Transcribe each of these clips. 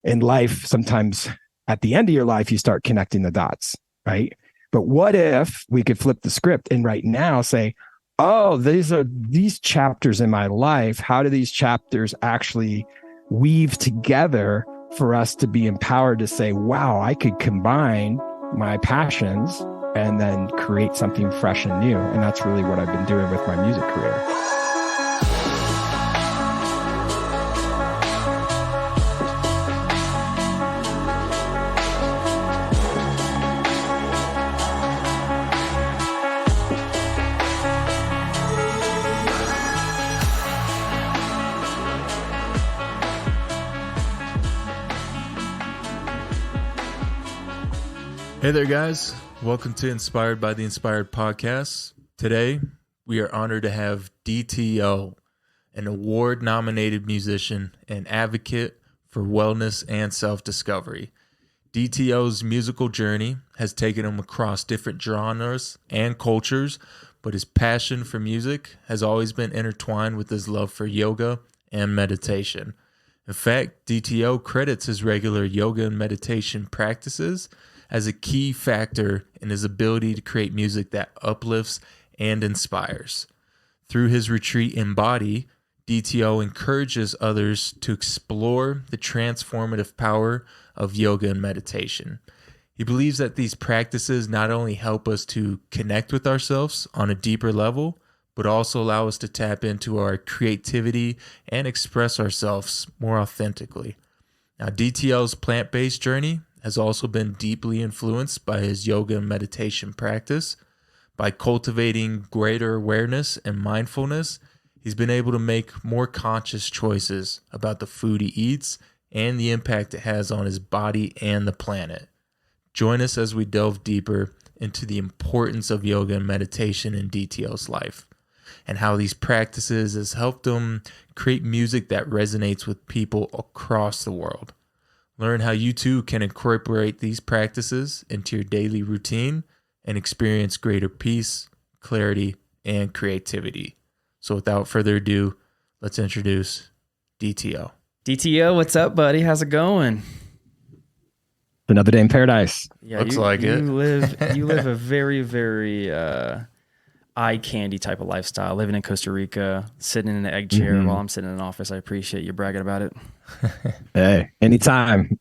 in life, sometimes at the end of your life, you start connecting the dots, right? But what if we could flip the script and right now say, oh, these are these chapters in my life. How do these chapters actually weave together for us to be empowered to say, wow, I could combine my passions and then create something fresh and new. And that's really what I've been doing with my music career. Hey there, guys. Welcome to Inspired by the Inspired podcast. Today, we are honored to have DTO, an award-nominated musician and advocate for wellness and self-discovery. DTO's musical journey has taken him across different genres and cultures, but his passion for music has always been intertwined with his love for yoga and meditation. In fact, DTO credits his regular yoga and meditation practices as a key factor in his ability to create music that uplifts and inspires. Through his retreat Embody, DTO encourages others to explore the transformative power of yoga and meditation. He believes that these practices not only help us to connect with ourselves on a deeper level, but also allow us to tap into our creativity and express ourselves more authentically. Now, DTO's plant-based journey has also been deeply influenced by his yoga and meditation practice. By cultivating greater awareness and mindfulness, he's been able to make more conscious choices about the food he eats and the impact it has on his body and the planet. Join us as we delve deeper into the importance of yoga and meditation in DTO's life, and how these practices has helped him create music that resonates with people across the world. Learn how you too can incorporate these practices into your daily routine and experience greater peace, clarity, and creativity. So without further ado, let's introduce DTO. DTO, what's up, buddy? How's it going? Another day in paradise. Yeah, Looks like it. You live a very, very eye candy type of lifestyle. Living in Costa Rica, sitting in an egg chair while I'm sitting in an office. I appreciate you bragging about it. Hey, anytime.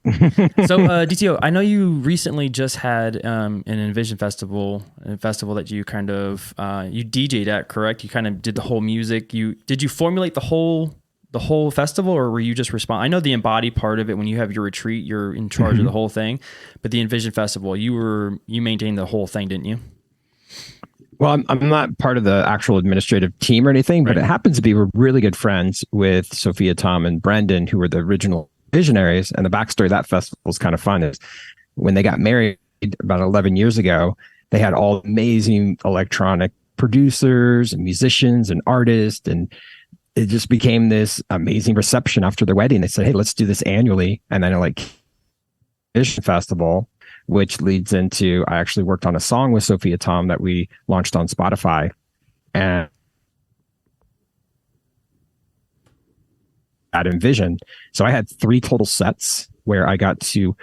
So, DTO, I know you recently just had an Envision festival, a festival that you kind of you DJ'd at, correct? You kind of did the whole music. Did you formulate the whole festival, or were you just respond? I know the Embody part of it. When you have your retreat, you're in charge of the whole thing. But the Envision festival, you maintained the whole thing, didn't you? Well, I'm not part of the actual administrative team or anything, but it happens to be we're really good friends with Sophia, Tom, and Brendan, who were the original visionaries. And the backstory of that festival is kind of fun. Is when they got married about 11 years ago, they had all amazing electronic producers and musicians and artists, and it just became this amazing reception after their wedding. They said, hey, let's do this annually. And then Vision Festival, which leads into, I actually worked on a song with Sophia Tom that we launched on Spotify. And at Envision. So I had 3 total sets where I got to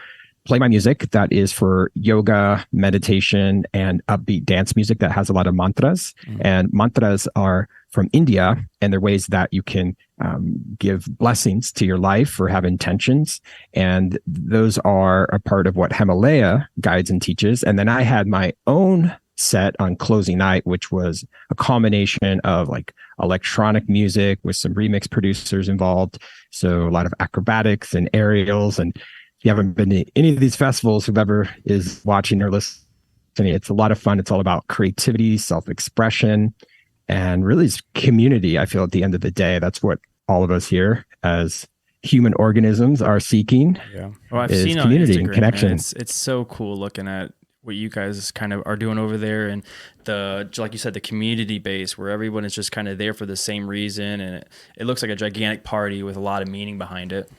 play my music that is for yoga, meditation, and upbeat dance music that has a lot of mantras. And mantras are from India, and they're ways that you can give blessings to your life or have intentions. And those are a part of what Himalaya guides and teaches. And then I had my own set on closing night, which was a combination of like electronic music with some remix producers involved. So a lot of acrobatics and aerials. And if you haven't been to any of these festivals, whoever is watching or listening, it's a lot of fun. It's all about creativity, self-expression, and really community. I feel at the end of the day, that's what all of us here as human organisms are seeking. Yeah. Well, I've is seen community on Instagram, and connection. It's so cool looking at what you guys kind of are doing over there, and like you said, the community base where everyone is just kind of there for the same reason, and it looks like a gigantic party with a lot of meaning behind it.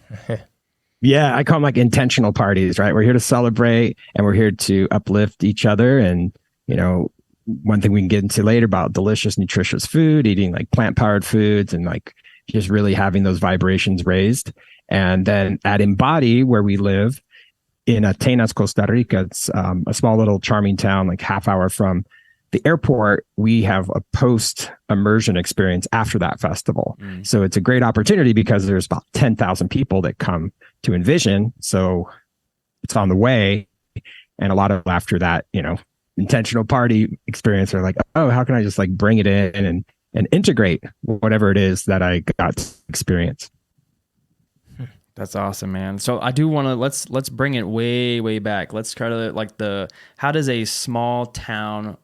Yeah, I call them like intentional parties, right? We're here to celebrate and we're here to uplift each other. And, you know, one thing we can get into later about delicious, nutritious food, eating like plant-powered foods and like just really having those vibrations raised. And then at Embody, where we live in Atenas, Costa Rica, it's a small little charming town, like half hour from the airport. We have a post immersion experience after that festival. So it's a great opportunity because there's about 10,000 people that come to Envision. So it's on the way. And a lot of after that, intentional party experience are like, oh, how can I just like bring it in and integrate whatever it is that I got to experience. That's awesome, man. So I do want to let's bring it way back. Let's try to how does a small town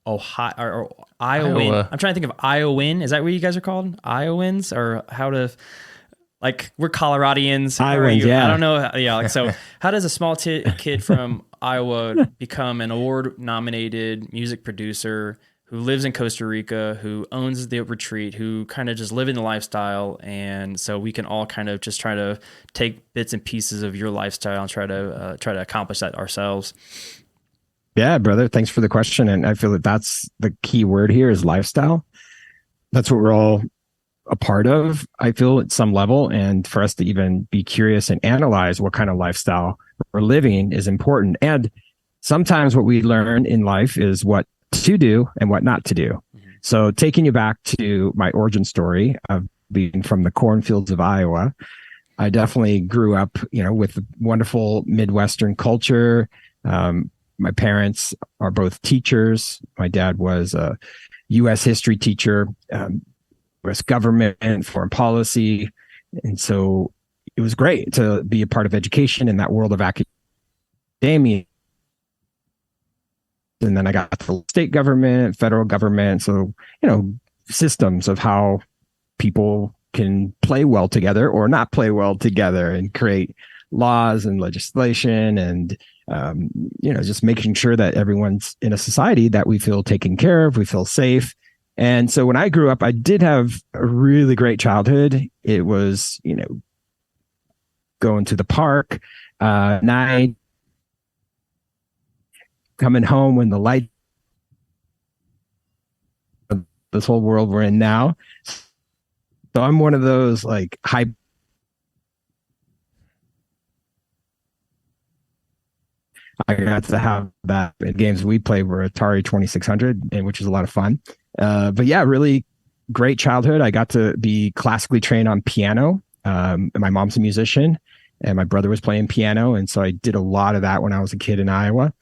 Ohio or Iowa? I'm trying to think of Iowan. Is that what you guys are called? Iowans, or how to we're Coloradians. Iowans, yeah. I don't know. So how does a small kid from Iowa become an award-nominated music producer who lives in Costa Rica, who owns the retreat, who kind of just live in the lifestyle? And so we can all kind of just try to take bits and pieces of your lifestyle and try to accomplish that ourselves. Yeah, brother. Thanks for the question. And I feel that that's the key word here is lifestyle. That's what we're all a part of, I feel, at some level. And for us to even be curious and analyze what kind of lifestyle we're living is important. And sometimes what we learn in life is what to do and what not to do. Mm-hmm. So taking you back to my origin story of being from the cornfields of Iowa, I definitely grew up, with wonderful Midwestern culture. My parents are both teachers. My dad was a U.S. history teacher, U.S. government and foreign policy. And so it was great to be a part of education in that world of academia. And then I got the state government, federal government. So, systems of how people can play well together or not play well together and create laws and legislation and, just making sure that everyone's in a society that we feel taken care of, we feel safe. And so when I grew up, I did have a really great childhood. It was, going to the park, night, coming home when the light, this whole world we're in now. So I'm one of those high. I got to have that in games we played were Atari 2600, and which is a lot of fun. But yeah, really great childhood. I got to be classically trained on piano. And my mom's a musician and my brother was playing piano. And so I did a lot of that when I was a kid in Iowa.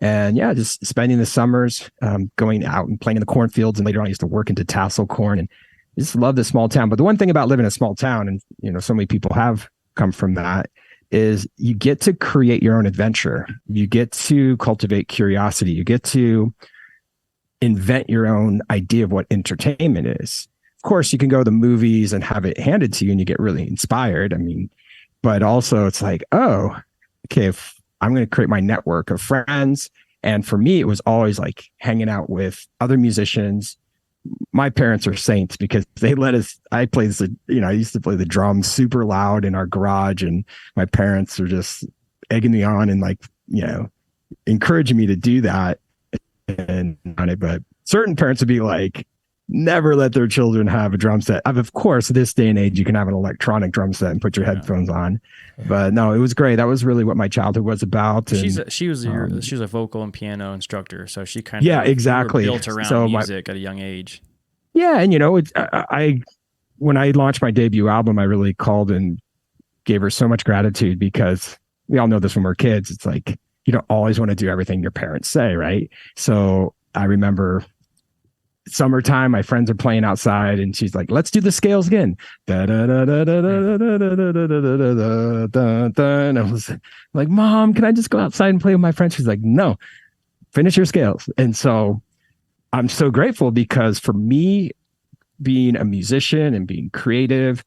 And yeah, just spending the summers going out and playing in the cornfields. And later on, I used to work into tassel corn and just love this small town. But the one thing about living in a small town, and so many people have come from that, is you get to create your own adventure. You get to cultivate curiosity. You get to invent your own idea of what entertainment is. Of course, you can go to the movies and have it handed to you and you get really inspired. But also it's like, oh, okay, if I'm going to create my network of friends. And for me, it was always like hanging out with other musicians. My parents are saints because they let us, I used to play the drums super loud in our garage, and my parents are just egging me on and encouraging me to do that. But certain parents would be like, never let their children have a drum set. Of course, this day and age, you can have an electronic drum set and put your headphones on. But no, it was great. That was really what my childhood was about. And, she was a vocal and piano instructor, so she kind of exactly built around music at a young age. Yeah, and when I launched my debut album, I really called and gave her so much gratitude, because we all know this when we're kids. It's like you don't always want to do everything your parents say, right? So I remember summertime, my friends are playing outside and she's like, let's do the scales again. And I was like, Mom, can I just go outside and play with my friends? She's like, no, finish your scales. And so I'm so grateful, because for me, being a musician and being creative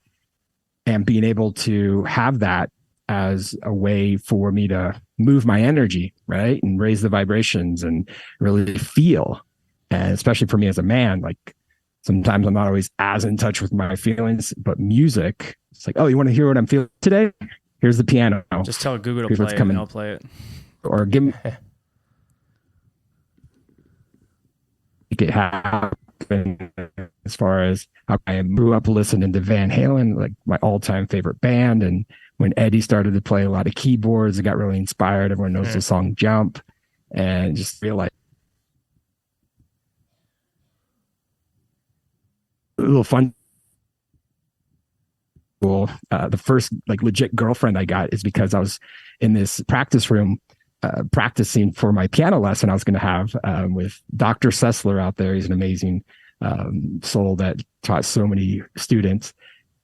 and being able to have that as a way for me to move my energy, right, and raise the vibrations and really feel. And especially for me as a man, sometimes I'm not always as in touch with my feelings, but music, it's like, oh, you want to hear what I'm feeling today? Here's the piano. Just tell Google to play it and I'll play it. Or give me... Make it happen. happened as far as how I grew up listening to Van Halen, like my all-time favorite band. And when Eddie started to play a lot of keyboards, it got really inspired. Everyone knows the song Jump, and just realized a little fun. The first like legit girlfriend I got is because I was in this practice room practicing for my piano lesson I was going to have with Dr. Sessler out there. He's an amazing soul that taught so many students.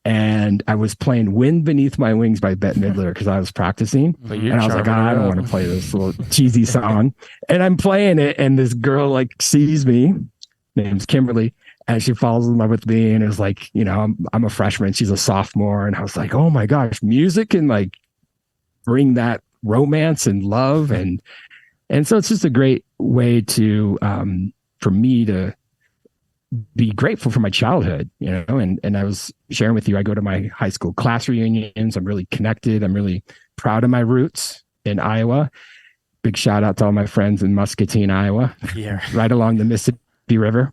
And I was playing Wind Beneath My Wings by Bette Midler because I was practicing. And I was like, I don't want to play this little cheesy song. And I'm playing it, and this girl like sees me, name's Kimberly, and she falls in love with me. And it was like, you know, I'm a freshman, she's a sophomore. And I was like, oh my gosh, music can like bring that romance and love. And so it's just a great way to, for me to be grateful for my childhood, you know, and I was sharing with you, I go to my high school class reunions. I'm really connected. I'm really proud of my roots in Iowa. Big shout out to all my friends in Muscatine, Iowa, right along the Mississippi River.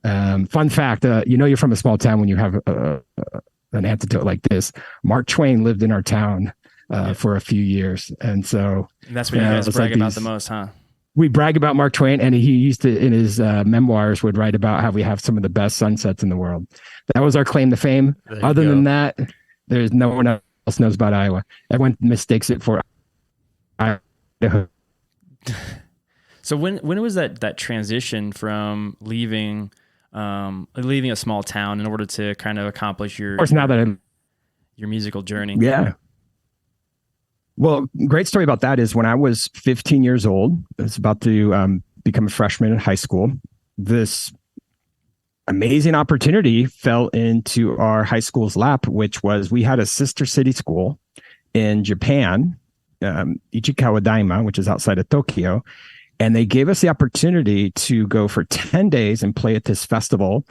Fun fact, you know, you're from a small town when you have an anecdote like this. Mark Twain lived in our town for a few years. And so that's what you guys brag about the most, huh? We brag about Mark Twain, and he used to, in his memoirs, would write about how we have some of the best sunsets in the world. That was our claim to fame. Other than that, there's no one else knows about Iowa. Everyone mistakes it for Idaho. So when was that transition from leaving a small town in order to kind of accomplish your musical journey? Yeah. Well, great story about that is when I was 15 years old, I was about to become a freshman in high school. This amazing opportunity fell into our high school's lap, which was we had a sister city school in Japan, Ichikawa Daima, which is outside of Tokyo. And they gave us the opportunity to go for 10 days and play at this festival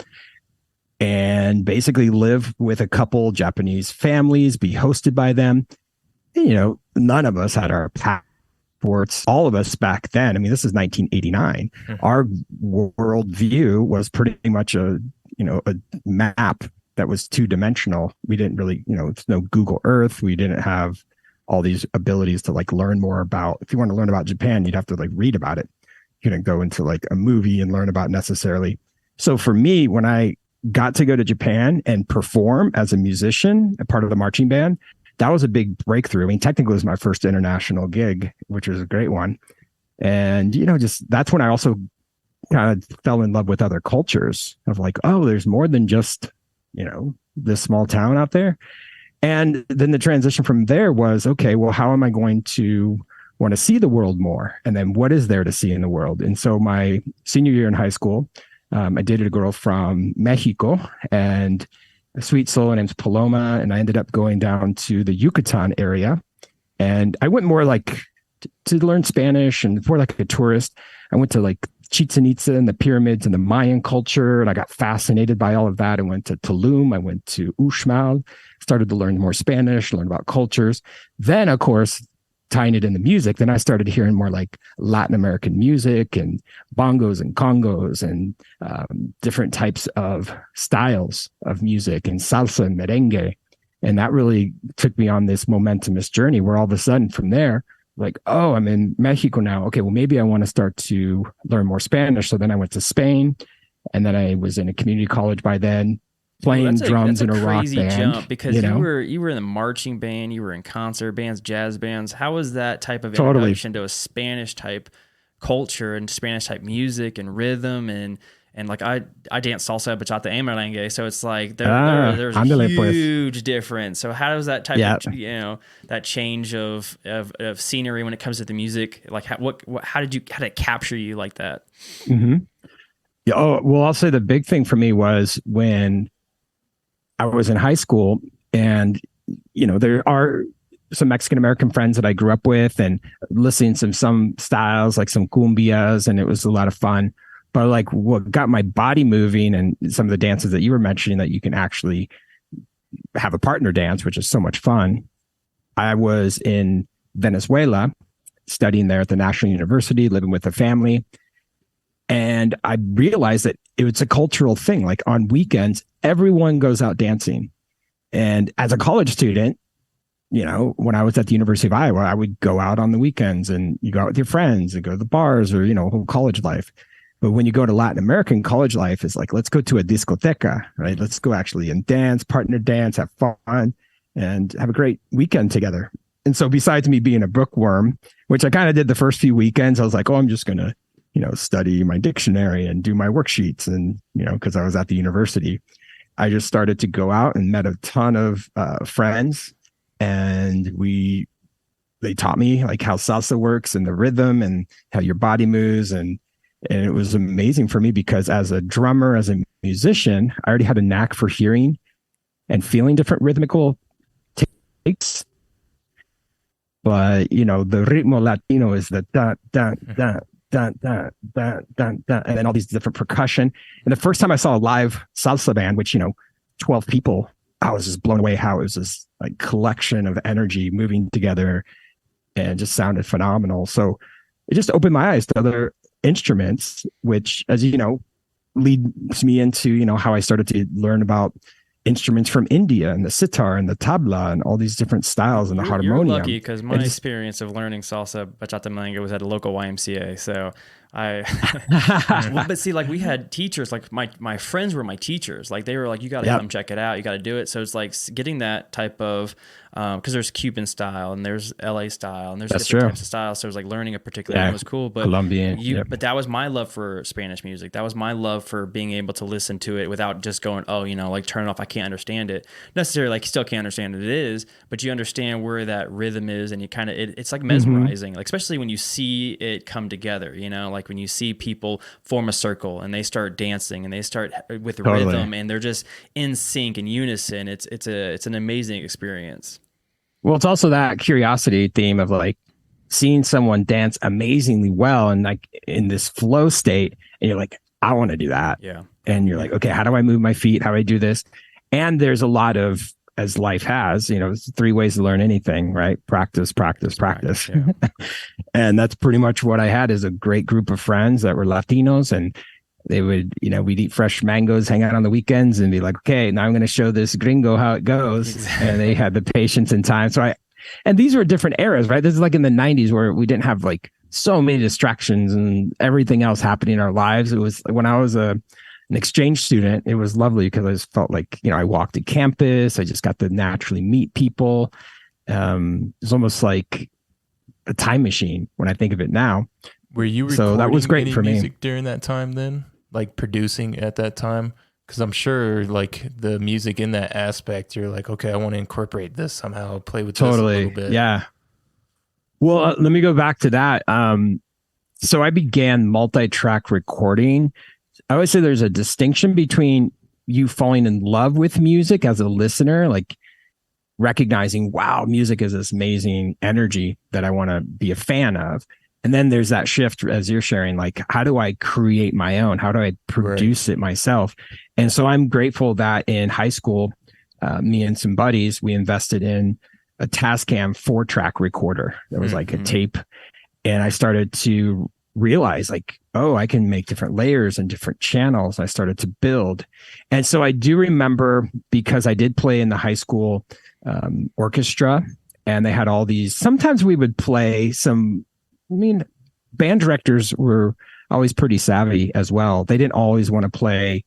and basically live with a couple Japanese families, be hosted by them. You know, none of us had our passports. All of us back then, I mean, this is 1989. Our world view was pretty much a map that was two-dimensional. We didn't really, it's no Google Earth. We didn't have all these abilities to like learn more about. If you want to learn about Japan, you'd have to like read about it. You couldn't go into like a movie and learn about it necessarily. So for me, when I got to go to Japan and perform as a musician, a part of the marching band, that was a big breakthrough. I mean, technically it was my first international gig, which was a great one. And, just that's when I also kind of fell in love with other cultures of like, oh, there's more than just, this small town out there. And then the transition from there was, okay, well, how am I going to want to see the world more? And then what is there to see in the world? And so my senior year in high school, I dated a girl from Mexico, and a sweet soul. Her name's Paloma. And I ended up going down to the Yucatan area. And I went more like to learn Spanish and more like a tourist. I went to like Chichen Itza and the pyramids and the Mayan culture. And I got fascinated by all of that. I went to Tulum. I went to Uxmal, started to learn more Spanish, learn about cultures. Then, of course, tying it into music, then I started hearing more like Latin American music and bongos and congos and different types of styles of music and salsa and merengue. And that really took me on this momentous journey where all of a sudden from there, like, oh, I'm in Mexico now. Okay, well, maybe I want to start to learn more Spanish. So then I went to Spain, and then I was in a community college by then, playing drums in a rock band. Jump because you were in the marching band, you were in concert bands, jazz bands. How was that type of introduction to a Spanish type culture and Spanish type music and rhythm and like I dance salsa, bachata, and merengue, so it's like there's a huge difference. So how does that type of that change of scenery when it comes to the music, like how did it capture you like that? Mm-hmm. Yeah. Oh well, I'll say the big thing for me was when I was in high school, and there are some Mexican American friends that I grew up with, and listening to some styles like some cumbias, and it was a lot of fun. But like what got my body moving and some of the dances that you were mentioning that you can actually have a partner dance, which is so much fun. I was in Venezuela studying there at the National University, living with a family. And I realized that it was a cultural thing. Like on weekends, everyone goes out dancing. And as a college student, you know, when I was at the University of Iowa, I would go out on the weekends and you go out with your friends and go to the bars or, you know, whole college life. But when you go to Latin American college life, it's like, let's go to a discoteca, right? Let's go actually and dance, partner dance, have fun, and have a great weekend together. And so besides me being a bookworm, which I kind of did the first few weekends, I was like, oh, I'm just going to, you know, study my dictionary and do my worksheets. And, you know, because I was at the university, I just started to go out and met a ton of friends. And they taught me like how salsa works and the rhythm and how your body moves. And it was amazing for me because as a drummer, as a musician, I already had a knack for hearing and feeling different rhythmical takes. But, you know, the ritmo latino is the da, da, da, da, da, da, da, da, and then all these different percussion. And the first time I saw a live salsa band, which, you know, 12 people, I was just blown away how it was this like collection of energy moving together and just sounded phenomenal. So it just opened my eyes to other instruments, which, as you know, leads me into, you know, how I started to learn about instruments from India and the sitar and the tabla and all these different styles and the harmonium. You're lucky because my experience of learning salsa bachata merengue was at a local YMCA. So but see, like we had teachers, like my friends were my teachers. Like they were like, you got to come check it out. You got to do it. So it's like getting that type of, because there's Cuban style and there's LA style and there's different types of styles. So it was like learning a particular one was cool. But Colombian, but that was my love for Spanish music. That was my love for being able to listen to it without just going, oh, you know, like turn it off. I can't understand it necessarily. Like you still can't understand what it is, but you understand where that rhythm is, and you kind of it's like mesmerizing. Like especially when you see it come together. You know, like when you see people form a circle and they start dancing and they start with rhythm and they're just in sync and unison. It's an amazing experience. Well, it's also that curiosity theme of like seeing someone dance amazingly well and like in this flow state, and you're like, I want to do that. Yeah. And you're like, okay, how do I move my feet? How do I do this? And there's a lot of, as life has, you know, 3 ways to learn anything, right? Practice, practice, practice. Yeah. And that's pretty much what I had, is a great group of friends that were Latinos, and they would, you know, we'd eat fresh mangoes, hang out on the weekends and be like, okay, now I'm going to show this gringo how it goes. Exactly. And they had the patience and time. And these were different eras, right? This is like in the 90s where we didn't have like so many distractions and everything else happening in our lives. It was when I was an exchange student, it was lovely because I just felt like, you know, I walked to campus. I just got to naturally meet people. It's almost like a time machine when I think of it now. Were you recording so that was great any for music me during that time then? Like producing at that time? Because I'm sure like the music in that aspect, you're like, okay, I want to incorporate this somehow, play with this a little bit. Yeah. Well, let me go back to that. So I began multi-track recording. I always say there's a distinction between you falling in love with music as a listener, like recognizing, wow, music is this amazing energy that I want to be a fan of. And then there's that shift, as you're sharing, like, how do I create my own? How do I produce it myself? And so I'm grateful that in high school, me and some buddies, we invested in a Tascam 4-track recorder that was like a tape. And I started to realize like, oh, I can make different layers and different channels. I started to build. And so I do remember, because I did play in the high school orchestra, and they had all these, sometimes we would play some, band directors were always pretty savvy as well. They didn't always want to play,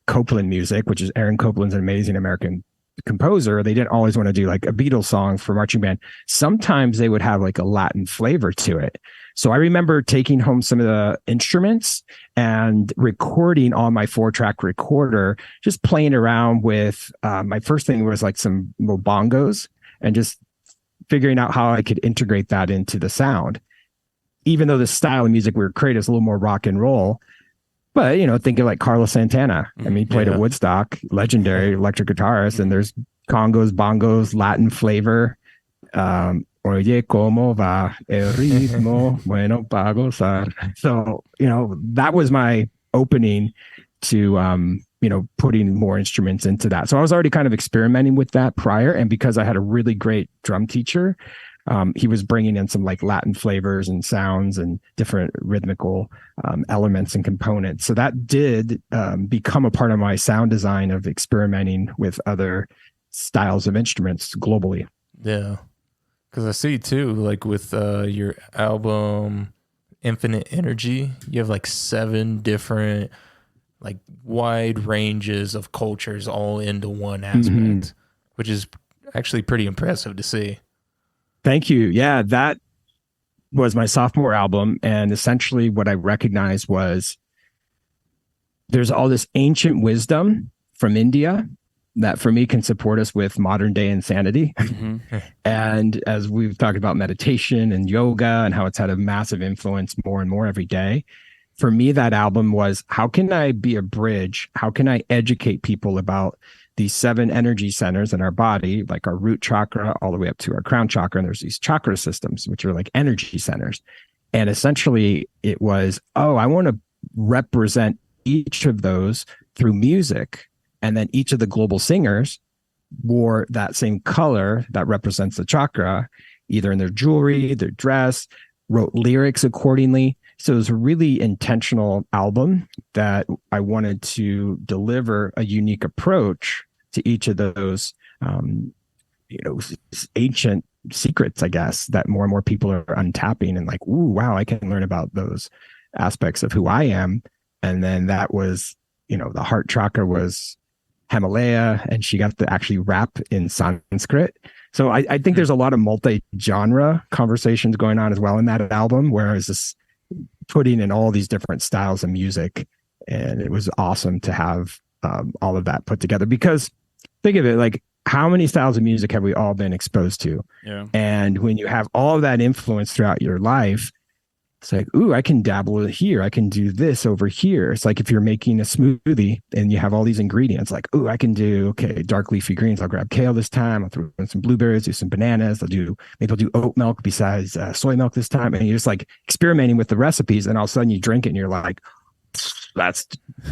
Copeland music, which is Aaron Copland's an amazing American composer. They didn't always want to do like a Beatles song for marching band. Sometimes they would have like a Latin flavor to it. So I remember taking home some of the instruments and recording on my 4-track recorder, just playing around with, my first thing was like some little bongos and just figuring out how I could integrate that into the sound. Even though the style of music we were creating is a little more rock and roll, but, think of like Carlos Santana. I mean, he played at Woodstock, legendary electric guitarist, and there's congos, bongos, Latin flavor. Oye, ¿cómo va el ritmo? Bueno, pa gozar. So, that was my opening to, putting more instruments into that. So I was already kind of experimenting with that prior. And because I had a really great drum teacher, he was bringing in some like Latin flavors and sounds and different rhythmical elements and components. So that did become a part of my sound design of experimenting with other styles of instruments globally. Yeah. Because I see too, like with your album Infinite Energy, you have like 7 different, like wide ranges of cultures all into one aspect, which is actually pretty impressive to see. Thank you. Yeah, that was my sophomore album. And essentially what I recognized was there's all this ancient wisdom from India that for me can support us with modern day insanity. And as we've talked about meditation and yoga and how it's had a massive influence more and more every day, for me, that album was, how can I be a bridge? How can I educate people about these 7 energy centers in our body, like our root chakra all the way up to our crown chakra? And there's these chakra systems, which are like energy centers. And essentially it was, I want to represent each of those through music. And then each of the global singers wore that same color that represents the chakra, either in their jewelry, their dress, wrote lyrics accordingly. So it was a really intentional album that I wanted to deliver a unique approach to each of those, ancient secrets, I guess, that more and more people are untapping and like, ooh, wow, I can learn about those aspects of who I am. And then that was, the heart chakra was Himalaya, and she got to actually rap in Sanskrit. So I think there's a lot of multi-genre conversations going on as well in that album, where I was just putting in all these different styles of music. And it was awesome to have all of that put together, because think of it, like how many styles of music have we all been exposed to? Yeah. And when you have all of that influence throughout your life, it's like, ooh, I can dabble here. I can do this over here. It's like if you're making a smoothie and you have all these ingredients, like, ooh, I can do, dark leafy greens. I'll grab kale this time. I'll throw in some blueberries, do some bananas. Maybe I'll do oat milk besides soy milk this time. And you're just like experimenting with the recipes. And all of a sudden you drink it and you're like, that's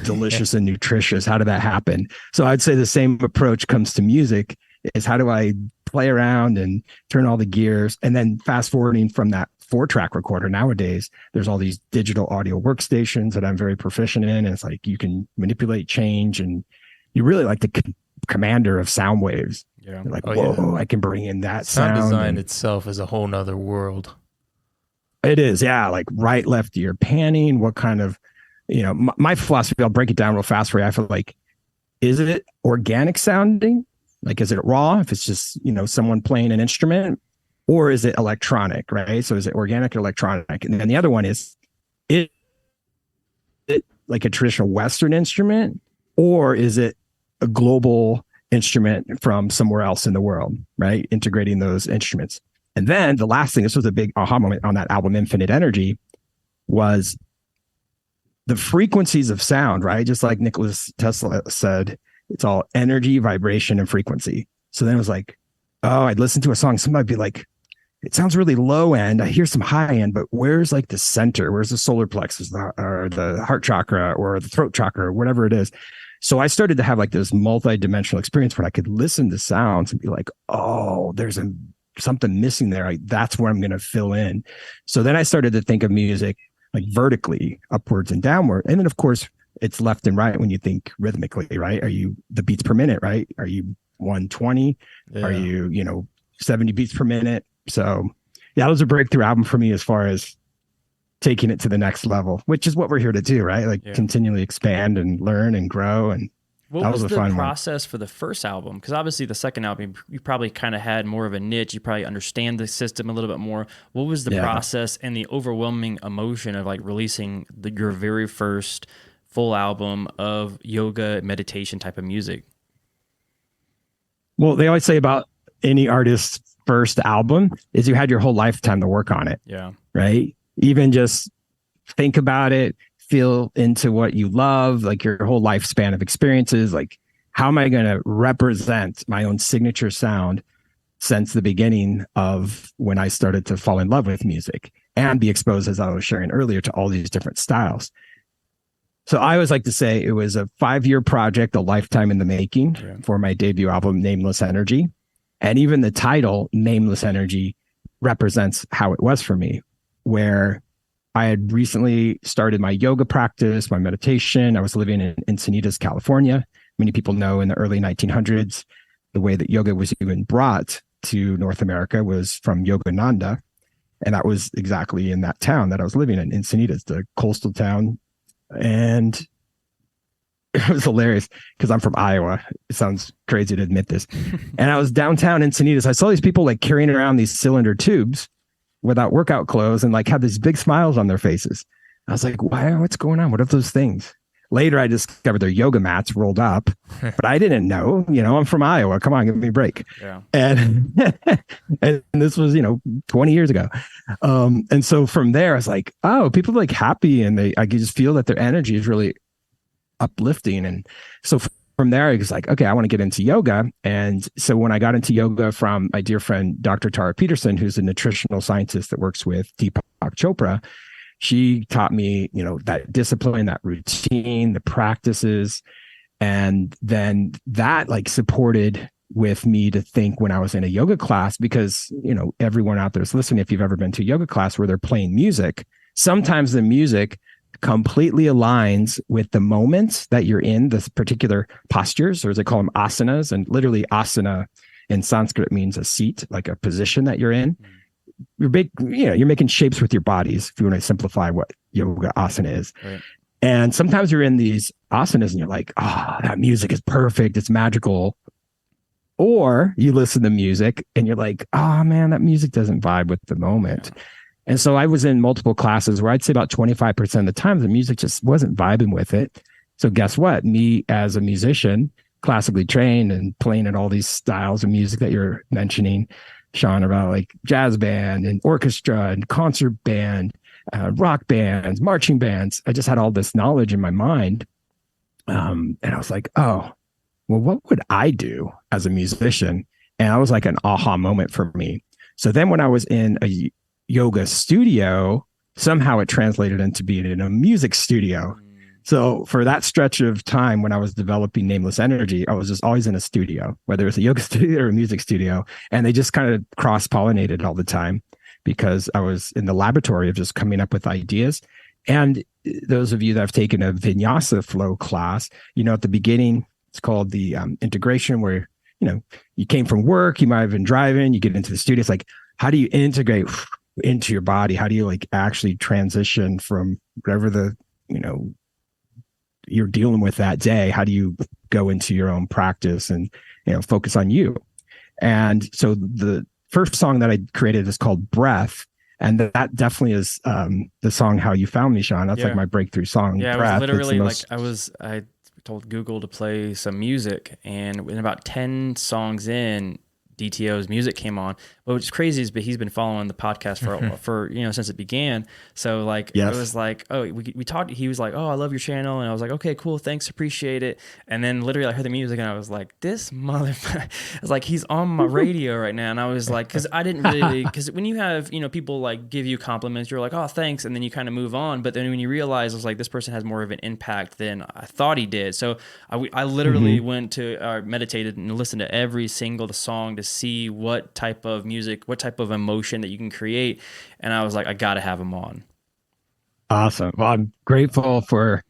delicious and nutritious. How did that happen? So I'd say the same approach comes to music, is how do I play around and turn all the gears? And then fast forwarding from that 4-track recorder, nowadays there's all these digital audio workstations that I'm very proficient in, and it's like you can manipulate change, and you really like the commander of sound waves. You're like, whoa, I can bring in that sound design itself is a whole nother world. It is, yeah, like right, left ear panning. What kind of, my philosophy, I'll break it down real fast for you. I feel like, is it organic sounding? Like, is it raw? If it's just, someone playing an instrument, or is it electronic, right? So is it organic or electronic? And then the other one is it like a traditional Western instrument, or is it a global instrument from somewhere else in the world, right? Integrating those instruments. And then the last thing, this was a big aha moment on that album, Infinite Energy, was the frequencies of sound, right? Just like Nikola Tesla said, it's all energy, vibration, and frequency. So then it was like, I'd listen to a song, somebody would be like, it sounds really low end. I hear some high end, but where's like the center? Where's the solar plexus or the heart chakra or the throat chakra or whatever it is? So I started to have like this multi-dimensional experience where I could listen to sounds and be like, oh, there's something missing there. That's where I'm going to fill in. So then I started to think of music like vertically, upwards and downward. And then of course it's left and right when you think rhythmically, right? Are you the beats per minute, right? Are you 120? Yeah. Are you, 70 beats per minute? So yeah, it was a breakthrough album for me as far as taking it to the next level, which is what we're here to do, right? Like continually expand and learn and grow. And what was the process for the first album? Because obviously the second album, you probably kind of had more of a niche. You probably understand the system a little bit more. What was the process and the overwhelming emotion of like releasing your very first full album of yoga meditation type of music? Well, they always say about any artist's first album is you had your whole lifetime to work on it. Yeah. Right. Even just think about it, feel into what you love, like your whole lifespan of experiences. Like, how am I going to represent my own signature sound since the beginning of when I started to fall in love with music and be exposed, as I was sharing earlier, to all these different styles? So I always like to say it was a 5-year project, a lifetime in the making for my debut album, Nameless Energy. And even the title, Nameless Energy, represents how it was for me, where I had recently started my yoga practice, my meditation. I was living in Encinitas, California. Many people know in the early 1900s, the way that yoga was even brought to North America was from Yogananda. And that was exactly in that town that I was living in, Encinitas, the coastal town. And it was hilarious because I'm from Iowa. It sounds crazy to admit this. And I was downtown Encinitas. I saw these people like carrying around these cylinder tubes without workout clothes and like had these big smiles on their faces. I was like, wow, what's going on? What are those things? Later, I discovered they're yoga mats rolled up, but I didn't know, I'm from Iowa. Come on, give me a break. Yeah. And, and this was, 20 years ago. And so from there, I was like, oh, people are like happy and I could just feel that their energy is really uplifting. And so from there, I was like, okay, I want to get into yoga. And so when I got into yoga from my dear friend, Dr. Tara Peterson, who's a nutritional scientist that works with Deepak Chopra, she taught me, that discipline, that routine, the practices. And then that like supported with me to think when I was in a yoga class, because, everyone out there is listening, if you've ever been to a yoga class where they're playing music, sometimes the music completely aligns with the moments that you're in, this particular postures, or as they call them, asanas. And literally asana in Sanskrit means a seat, like a position that you're in. You're making shapes with your bodies, if you want to simplify what yoga asana is. Right. And sometimes you're in these asanas and you're like, oh, that music is perfect. It's magical. Or you listen to music and you're like, oh man, that music doesn't vibe with the moment. Yeah. And so I was in multiple classes where I'd say about 25% of the time, the music just wasn't vibing with it. So guess what? Me as a musician, classically trained and playing in all these styles of music that you're mentioning, Sean, about like jazz band and orchestra and concert band, rock bands, marching bands. I just had all this knowledge in my mind. And I was like, oh, well, what would I do as a musician? And I was like an aha moment for me. So then when I was in a yoga studio, somehow it translated into being in a music studio. So for that stretch of time when I was developing Nameless Energy, I was just always in a studio, whether it's a yoga studio or a music studio. And they just kind of cross-pollinated all the time because I was in the laboratory of just coming up with ideas. And those of you that have taken a vinyasa flow class, at the beginning, it's called the integration where, you came from work, you might have been driving, you get into the studio. It's like, how do you integrate into your body? How do you like actually transition from whatever the, you're dealing with that day? How do you go into your own practice and, focus on you? And so the first song that I created is called Breath. And that definitely is the song How You Found Me, Sean. That's like my breakthrough song. Yeah, Breath. it was literally I told Google to play some music, and in about 10 songs in, DTO's music came on. But what's crazy is, but he's been following the podcast for since it began. So like, It was like, oh, we talked. He was like, oh, I love your channel, and I was like, okay, cool, thanks, appreciate it. And then literally, I heard the music, and I was like, this motherfucker. I was like, he's on my radio right now, and I was like, because I didn't really, because when you have people like give you compliments, you're like, oh, thanks, and then you kind of move on. But then when you realize, it's like this person has more of an impact than I thought he did. So I literally went to meditated and listened to every single song to see what type of music, what type of emotion that you can create. And I was like, I got to have him on. Awesome. Well, I'm grateful for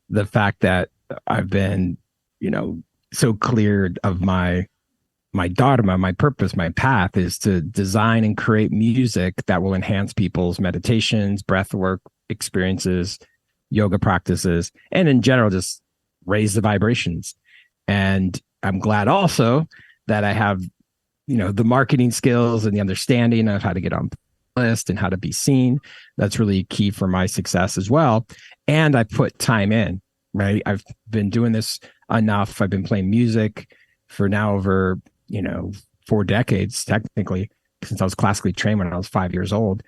the fact that I've been, so cleared of my dharma, my purpose, my path is to design and create music that will enhance people's meditations, breath work experiences, yoga practices, and in general, just raise the vibrations. And I'm glad also that I have the marketing skills and the understanding of how to get on list and how to be seen. That's really key for my success as well. And I put time in, right? I've been doing this enough. I've been playing music for now over, 4 decades, technically, since I was classically trained when I was 5 years old,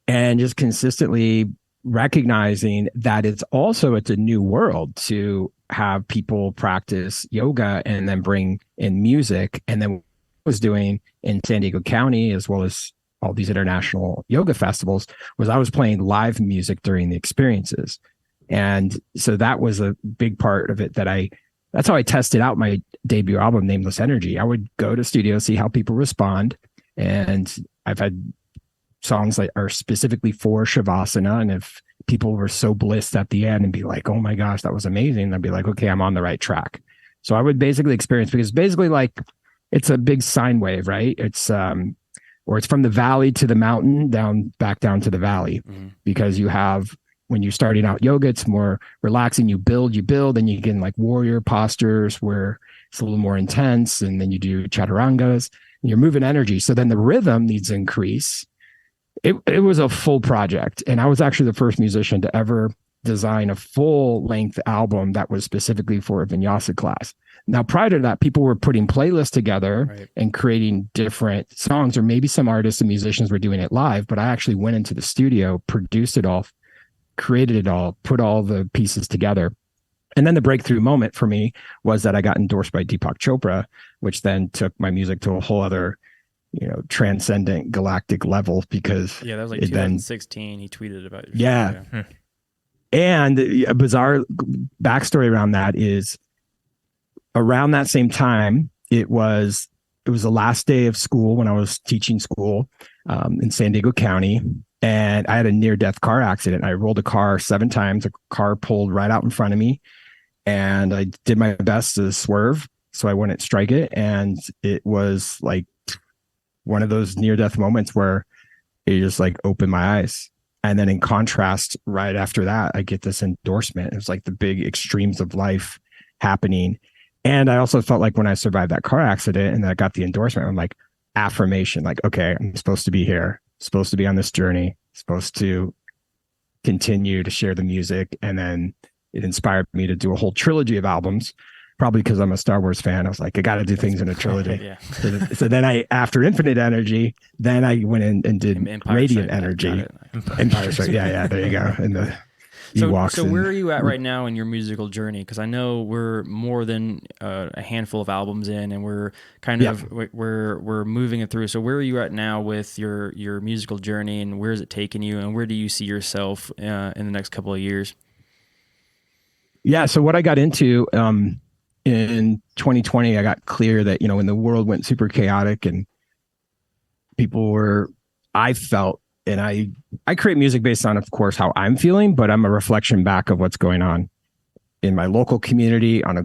and just consistently recognizing that it's a new world to have people practice yoga and then bring in music. And then was doing in San Diego County, as well as all these international yoga festivals, was I was playing live music during the experiences. And so that was a big part of it that's how I tested out my debut album, Nameless Energy. I would go to studios, see how people respond. And I've had songs that are specifically for Shavasana. And if people were so blissed at the end and be like, oh my gosh, that was amazing, I'd be like, okay, I'm on the right track. So I would basically experience, because basically like it's a big sine wave, right? It's or it's from the valley to the mountain, back down to the valley. Because you have, when you're starting out yoga, it's more relaxing. You build, and you get in like warrior postures where it's a little more intense. And then you do chaturangas and you're moving energy. So then the rhythm needs to increase. It was a full project. And I was actually the first musician to ever design a full length album that was specifically for a vinyasa class. Now, prior to that, people were putting playlists together and creating different songs, or maybe some artists and musicians were doing it live, but I actually went into the studio, produced it all, created it all, put all the pieces together. And then the breakthrough moment for me was that I got endorsed by Deepak Chopra, which then took my music to a whole other, transcendent galactic level, because that was like 2016. He tweeted about it. Yeah. And a bizarre backstory around that is, around that same time, it was the last day of school when I was teaching school in San Diego County. And I had a near-death car accident. I rolled a car 7 times. A car pulled right out in front of me. And I did my best to swerve so I wouldn't strike it. And it was like one of those near-death moments where it just like opened my eyes. And then in contrast, right after that, I get this endorsement. It was like the big extremes of life happening. And I also felt like when I survived that car accident and I got the endorsement, I'm like, affirmation, like, okay, I'm supposed to be here, supposed to be on this journey, supposed to continue to share the music. And then it inspired me to do a whole trilogy of albums, probably because I'm a Star Wars fan. I was like, I got to do things in a trilogy. So then after Infinite Energy, then I went in and did Empire Radiant Strike. Energy. Empire Strike. Yeah, there you go. And the So where are you at right now in your musical journey? Because I know we're more than a handful of albums in, and we're kind of we're moving it through. So where are you at now with your musical journey, and where is it taking you, and where do you see yourself in the next couple of years? Yeah. So what I got into in 2020, I got clear that when the world went super chaotic and I felt. And I create music based on, of course, how I'm feeling, but I'm a reflection back of what's going on in my local community, on a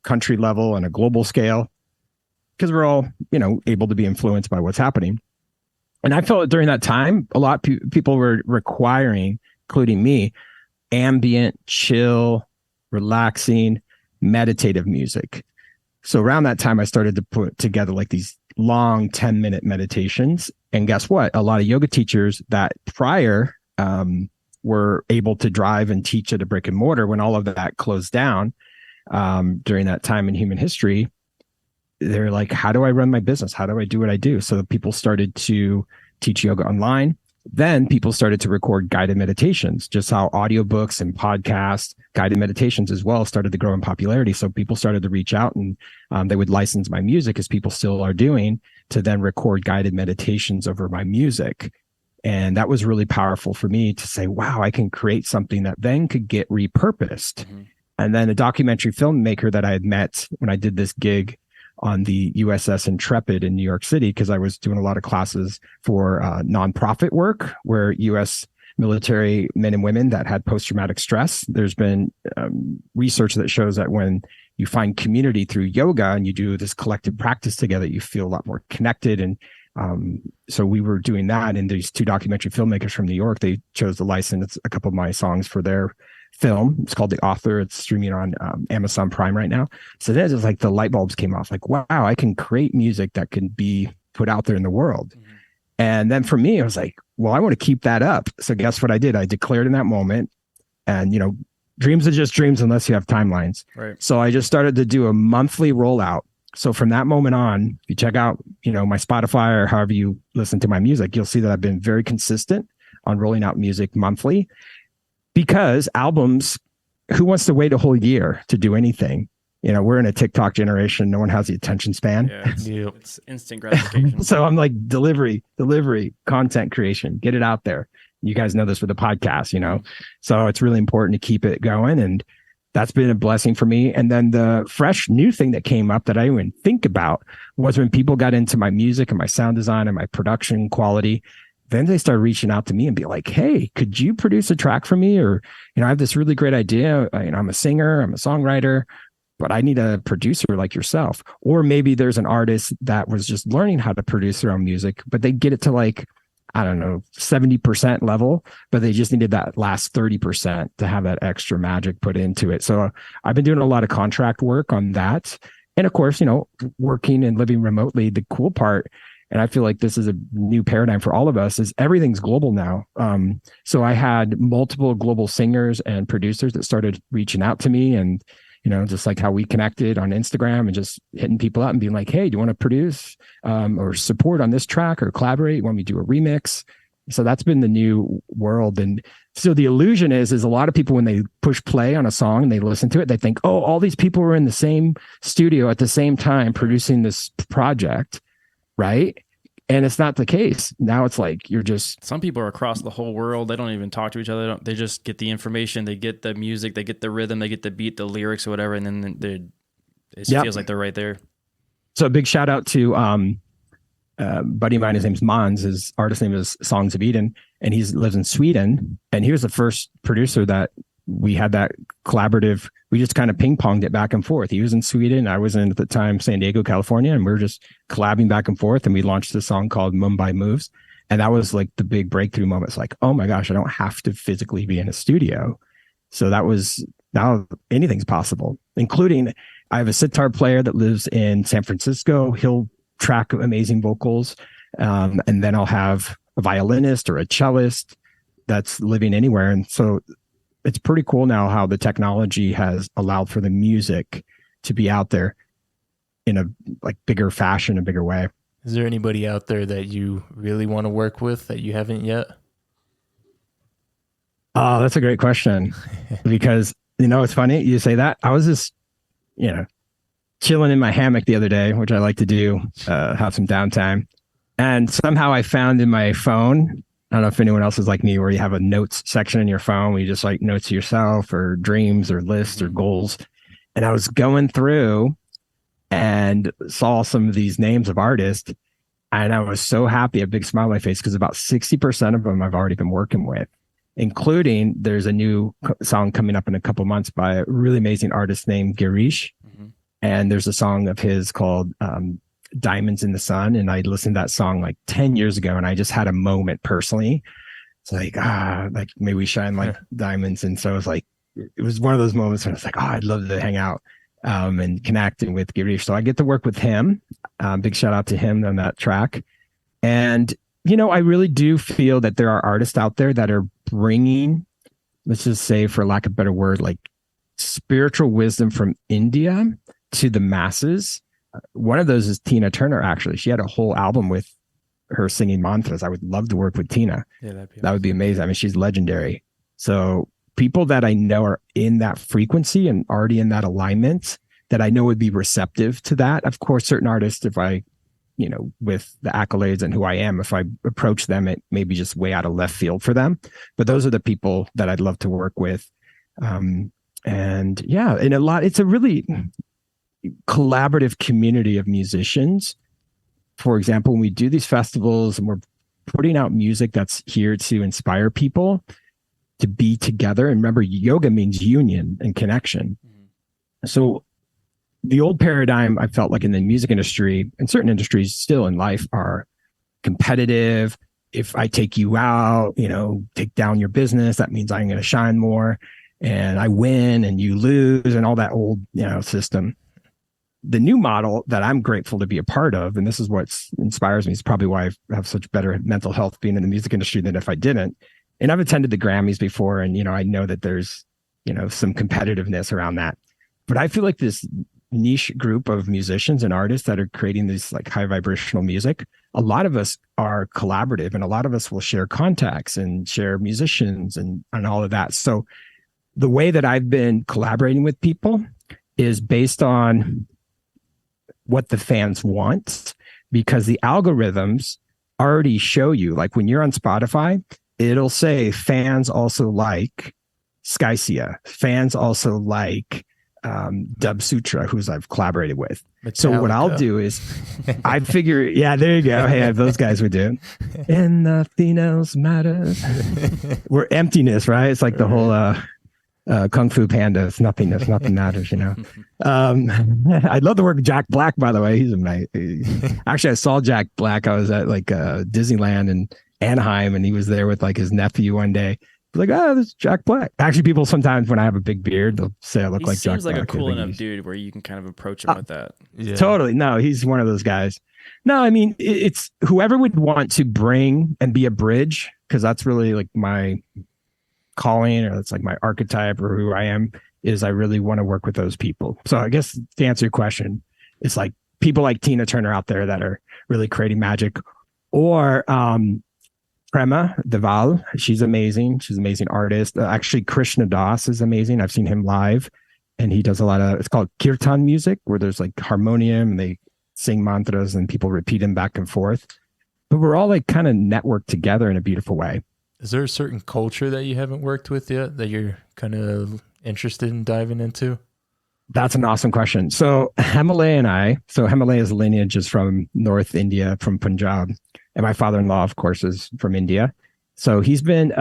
country level, on a global scale, because we're all, able to be influenced by what's happening. And I felt during that time, a lot of people were requiring, including me, ambient, chill, relaxing, meditative music. So around that time, I started to put together like these long 10-minute meditations. And guess what? A lot of yoga teachers that prior were able to drive and teach at a brick and mortar, when all of that closed down during that time in human history, they're like, how do I run my business? How do I do what I do? So people started to teach yoga online. Then people started to record guided meditations, just how audiobooks and podcasts, guided meditations as well, started to grow in popularity. So people started to reach out, and they would license my music, as people still are doing, to then record guided meditations over my music. And that was really powerful for me to say, wow, I can create something that then could get repurposed. And then a documentary filmmaker that I had met when I did this gig on the USS Intrepid in New York City, because I was doing a lot of classes for nonprofit work where U.S. military men and women that had post-traumatic stress. There's been research that shows that when you find community through yoga and you do this collective practice together, you feel a lot more connected. And so we were doing that. And these 2 documentary filmmakers from New York, they chose to license a couple of my songs for their film. It's called The Author. It's streaming on Amazon Prime right now. So then it's like the light bulbs came off, like, wow, I can create music that can be put out there in the world. And then for me, I was like, well, I want to keep that up. So guess what I did? I declared in that moment, and dreams are just dreams unless you have timelines. Right. So I just started to do a monthly rollout. So from that moment on, if you check out, my Spotify or however you listen to my music, you'll see that I've been very consistent on rolling out music monthly. Because albums, who wants to wait a whole year to do anything? We're in a TikTok generation. No one has the attention span. Yeah, it's instant gratification. So I'm like, delivery, content creation, get it out there. You guys know this with the podcast, So it's really important to keep it going. And that's been a blessing for me. And then the fresh new thing that came up that I didn't even think about was when people got into my music and my sound design and my production quality, then they started reaching out to me and be like, hey, could you produce a track for me? Or, I have this really great idea. I'm a singer, I'm a songwriter, but I need a producer like yourself. Or maybe there's an artist that was just learning how to produce their own music, but they get it to like, I don't know, 70% level, but they just needed that last 30% to have that extra magic put into it. So I've been doing a lot of contract work on that. And of course, working and living remotely, the cool part, and I feel like this is a new paradigm for all of us, is everything's global now. So I had multiple global singers and producers that started reaching out to me, and, just like how we connected on Instagram and just hitting people up and being like, hey, do you want to produce or support on this track or collaborate? You want me to do a remix? So that's been the new world. And so the illusion is a lot of people, when they push play on a song and they listen to it, they think, oh, all these people were in the same studio at the same time producing this project, right? And it's not the case. Now it's like some people are across the whole world. They don't even talk to each other. They just get the information. They get the music. They get the rhythm. They get the beat, the lyrics, or whatever. And then it feels like they're right there. So a big shout out to buddy of mine. His name's Mons. His artist name is Songs of Eden, and he lives in Sweden. And he was the first producer that we had that collaborative. We just kind of ping ponged it back and forth. He was in Sweden. I was in, at the time, San Diego, California, and we were just collabing back and forth. And we launched a song called Mumbai Moves. And that was like the big breakthrough moment. It's like, oh my gosh, I don't have to physically be in a studio. So now anything's possible, including I have a sitar player that lives in San Francisco. He'll track amazing vocals. And then I'll have a violinist or a cellist that's living anywhere. And so it's pretty cool now how the technology has allowed for the music to be out there in a bigger fashion, a bigger way. Is there anybody out there that you really want to work with that you haven't yet? Oh, that's a great question. Because, it's funny you say that. I was just, chilling in my hammock the other day, which I like to do, have some downtime. And somehow I found in my phone, I don't know if anyone else is like me, where you have a notes section in your phone where you just like notes to yourself or dreams or lists or goals. And I was going through and saw some of these names of artists, and I was so happy, a big smile on my face, because about 60% of them I've already been working with, including there's a new song coming up in a couple months by a really amazing artist named Girish. Mm-hmm. And there's a song of his called Diamonds in the Sun. And I listened to that song like 10 years ago, and I just had a moment personally. It's like, may we shine like diamonds. And so it was like, it was one of those moments when I was like, I'd love to hang out and connect with Girish. So I get to work with him. Big shout out to him on that track. And, I really do feel that there are artists out there that are bringing, let's just say, for lack of a better word, like spiritual wisdom from India to the masses. One of those is Tina Turner, actually. She had a whole album with her singing mantras. I would love to work with Tina. Yeah, that would be amazing. I mean, she's legendary. So people that I know are in that frequency and already in that alignment, that I know would be receptive to that. Of course, certain artists, if I, with the accolades and who I am, if I approach them, it may be just way out of left field for them. But those are the people that I'd love to work with. And it's a really collaborative community of musicians. For example, when we do these festivals and we're putting out music that's here to inspire people to be together. And remember, yoga means union and connection. Mm-hmm. So the old paradigm, I felt like in the music industry and certain industries still in life, are competitive. If I take you out, take down your business, that means I'm going to shine more, and I win and you lose, and all that old, system. The new model that I'm grateful to be a part of, and this is what inspires me, is probably why I have such better mental health being in the music industry than if I didn't. And I've attended the Grammys before, and, I know that there's, some competitiveness around that. But I feel like this niche group of musicians and artists that are creating this like high vibrational music, a lot of us are collaborative, and a lot of us will share contacts and share musicians and all of that. So the way that I've been collaborating with people is based on what the fans want, because the algorithms already show you, like when you're on Spotify, it'll say fans also like Skysia, fans also like Dub Sutra, who's I've collaborated with. Metallica. So what I'll do is I figure, yeah, there you go. Hey, those guys would do it. And nothing else matters. We're emptiness, right? It's like the whole Kung Fu Panda. It's nothingness, nothing matters, you know. I love the work of Jack Black, by the way. He's amazing. Actually, I saw Jack Black. I was at like Disneyland in Anaheim, and he was there with like his nephew one day. Like, oh, this is Jack Black. Actually, people sometimes when I have a big beard, they'll say I look like Jack Black. He seems like a cool enough dude where you can kind of approach him with that. Yeah. Totally. No, he's one of those guys. No, I mean, it's whoever would want to bring and be a bridge, because that's really like my calling, or it's like my archetype, or who I am, is I really want to work with those people. So I guess to answer your question, it's like people like Tina Turner out there that are really creating magic, or Prema Deval. She's amazing. She's an amazing artist. Actually, Krishna Das is amazing. I've seen him live, and he does a lot of, it's called kirtan music, where there's like harmonium and they sing mantras and people repeat them back and forth. But we're all like kind of networked together in a beautiful way. Is there a certain culture that you haven't worked with yet that you're kind of interested in diving into? That's an awesome question. So Himalaya's lineage is from North India, from Punjab. And my father-in-law, of course, is from India. So he's been,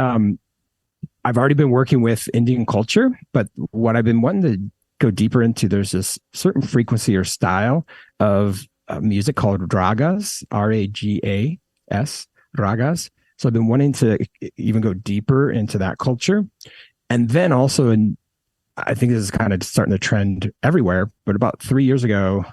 I've already been working with Indian culture, but what I've been wanting to go deeper into, there's this certain frequency or style of music called ragas, R-A-G-A-S, ragas. So I've been wanting to even go deeper into that culture. And then also, I think this is kind of starting to trend everywhere, but about 3 years ago,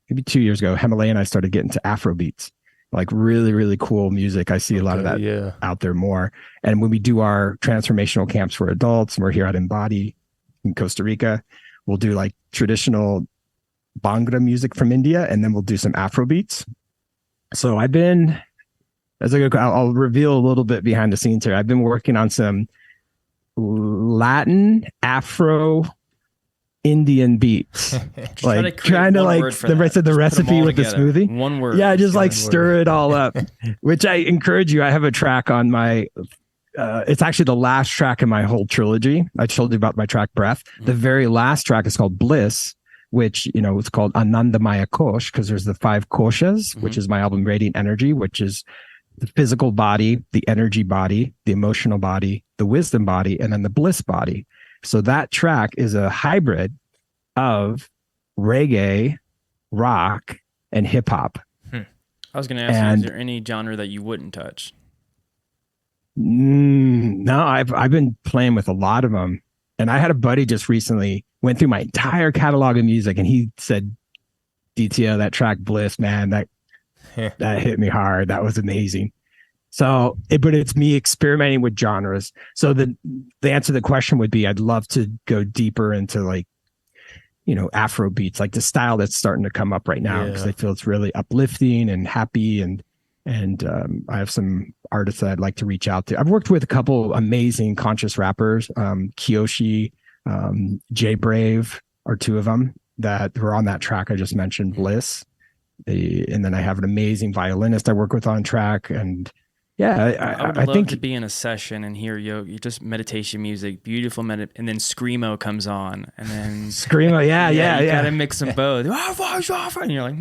maybe 2 years ago, Himalaya and I started getting to Afro beats. Like really, really cool music. I see a lot of that out there more. And when we do our transformational camps for adults, and we're here at Embody in Costa Rica, we'll do like traditional Bhangra music from India, and then we'll do some Afro beats. So I've been, I'll reveal a little bit behind the scenes here. I've been working on some Latin, Afro, Indian beats, like trying to like the rest of the recipe with together. The smoothie. One word. Yeah, just like stir it all up, which I encourage you. I have a track on my, it's actually the last track in my whole trilogy. I told you about my track Breath. The very last track is called Bliss, which, you know, it's called Anandamaya Kosh, because there's the 5 koshas, which is my album Radiant Energy, which is the physical body, the energy body, the emotional body, the wisdom body, and then the bliss body. So that track is a hybrid of reggae, rock, and hip hop. I was going to ask you, is there any genre that you wouldn't touch? No, I've been playing with a lot of them. And I had a buddy just recently went through my entire catalog of music, and he said, DTO, that track Bliss, man, that hit me hard. That was amazing. So, but it's me experimenting with genres. So the answer to the question would be, I'd love to go deeper into like, you know, Afro beats, like the style that's starting to come up right now, because I feel it's really uplifting and happy. And I have some artists that I'd like to reach out to. I've worked with a couple amazing conscious rappers, Kiyoshi, Jay Brave are 2 of them that were on that track I just mentioned, Bliss. And then I have an amazing violinist I work with on track. And I would love to be in a session and hear just meditation music, beautiful and then Screamo comes on, and then Screamo, you gotta mix them both. And you're like,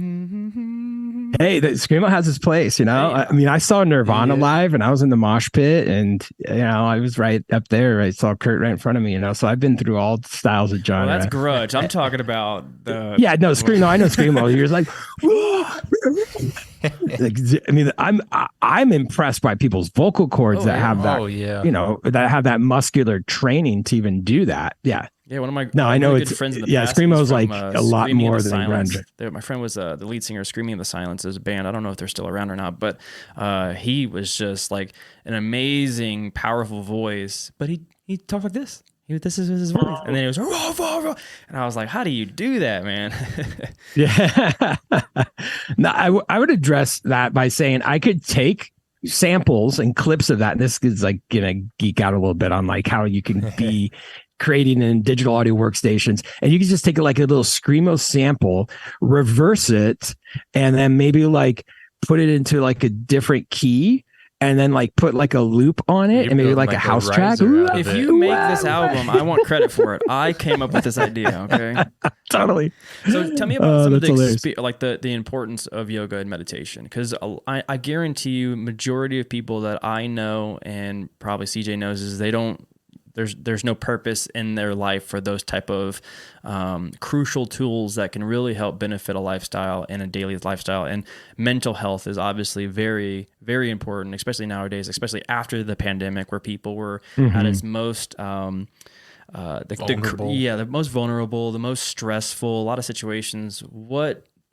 hey, the Screamo has its place, you know. Hey, I mean, I saw Nirvana live, and I was in the mosh pit, and you know, I was right up there. I saw Kurt right in front of me, you know. So I've been through all styles of genre. Well, that's grudge. I'm talking about the Screamo. I know Screamo. You're like, I mean, I'm impressed by people's vocal cords that have that, you know, that have that muscular training to even do that. Yeah. Yeah, one of my I know good friends in the past. Screamo's like a lot more than grunge. My friend was the lead singer of Screaming in the Silence. There's a band. I don't know if they're still around or not, but he was just like an amazing, powerful voice. But he talked like this. This is his voice, and then it was, and I was like, "How do you do that, man?" Yeah. No, I would address that by saying I could take samples and clips of that. And this is like gonna geek out a little bit on like how you can be creating in digital audio workstations, and you can just take like a little Screamo sample, reverse it, and then maybe like put it into like a different key, and then like put like a loop on it and maybe like a house track. If you make this album, I want credit for it. I came up with this idea. Okay. Totally. So tell me about some of the importance of yoga and meditation, because I guarantee you, majority of people that I know and probably CJ knows is there's no purpose in their life for those type of crucial tools that can really help benefit a lifestyle and a daily lifestyle. And mental health is obviously very, very important, especially nowadays, especially after the pandemic, where people were at its most the most vulnerable, the most stressful, a lot of situations.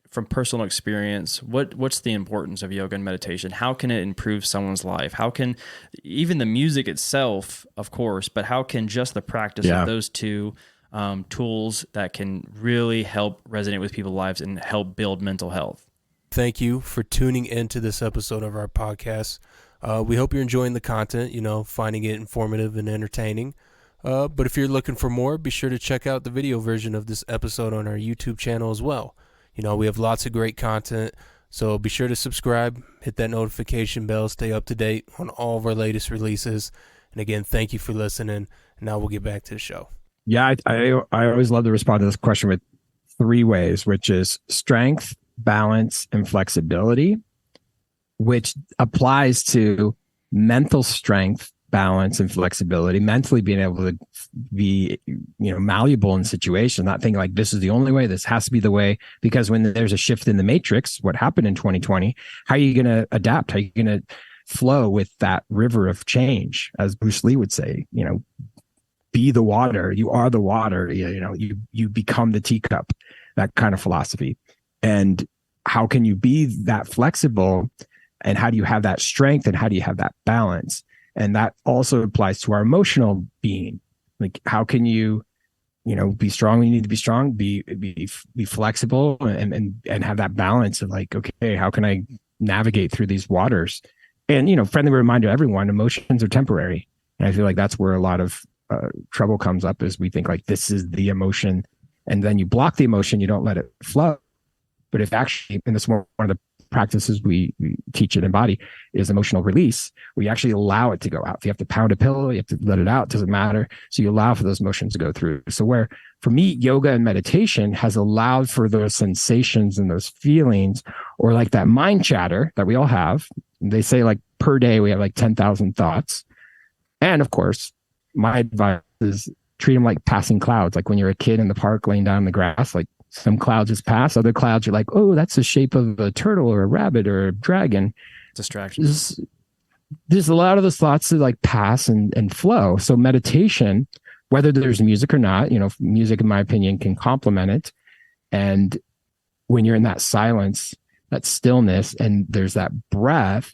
From personal experience, what's the importance of yoga and meditation? How can it improve someone's life? How can even the music itself, of course, but how can just the practice of those two tools that can really help resonate with people's lives and help build mental health? Thank you for tuning into this episode of our podcast. We hope you're enjoying the content, finding it informative and entertaining. But if you're looking for more, be sure to check out the video version of this episode on our YouTube channel as well. We have lots of great content, so be sure to subscribe, hit that notification bell, stay up to date on all of our latest releases. And again, thank you for listening. And now we'll get back to the show. Yeah, I always love to respond to this question with 3 ways, which is strength, balance, and flexibility, which applies to mental strength, balance, and flexibility. Mentally being able to be malleable in situations, not thinking like this is the only way, this has to be the way, because when there's a shift in the matrix, what happened in 2020, how are you going to adapt? How are you going to flow with that river of change? As Bruce Lee would say, be the water, you are the water, you become the teacup, that kind of philosophy. And how can you be that flexible, and how do you have that strength, and how do you have that balance? And that also applies to our emotional being. Like, how can you, be strong when you need to be strong, be flexible, and have that balance of like, okay, how can I navigate through these waters? And, friendly reminder to everyone, emotions are temporary. And I feel like that's where a lot of trouble comes up, is we think like this is the emotion, and then you block the emotion, you don't let it flow. But if actually, and this is one of the practices we teach at Embody, is emotional release. We actually allow it to go out. If you have to pound a pillow, you have to let it out. It doesn't matter. So you allow for those emotions to go through. So where for me, yoga and meditation has allowed for those sensations and those feelings, or like that mind chatter that we all have. They say like per day, we have like 10,000 thoughts. And of course, my advice is treat them like passing clouds. Like when you're a kid in the park laying down in the grass, like some clouds just pass, other clouds are like, oh, that's the shape of a turtle or a rabbit or a dragon. Distractions. There's a lot of those thoughts that like pass and flow. So meditation, whether there's music or not, music, in my opinion, can complement it. And when you're in that silence, that stillness, and there's that breath,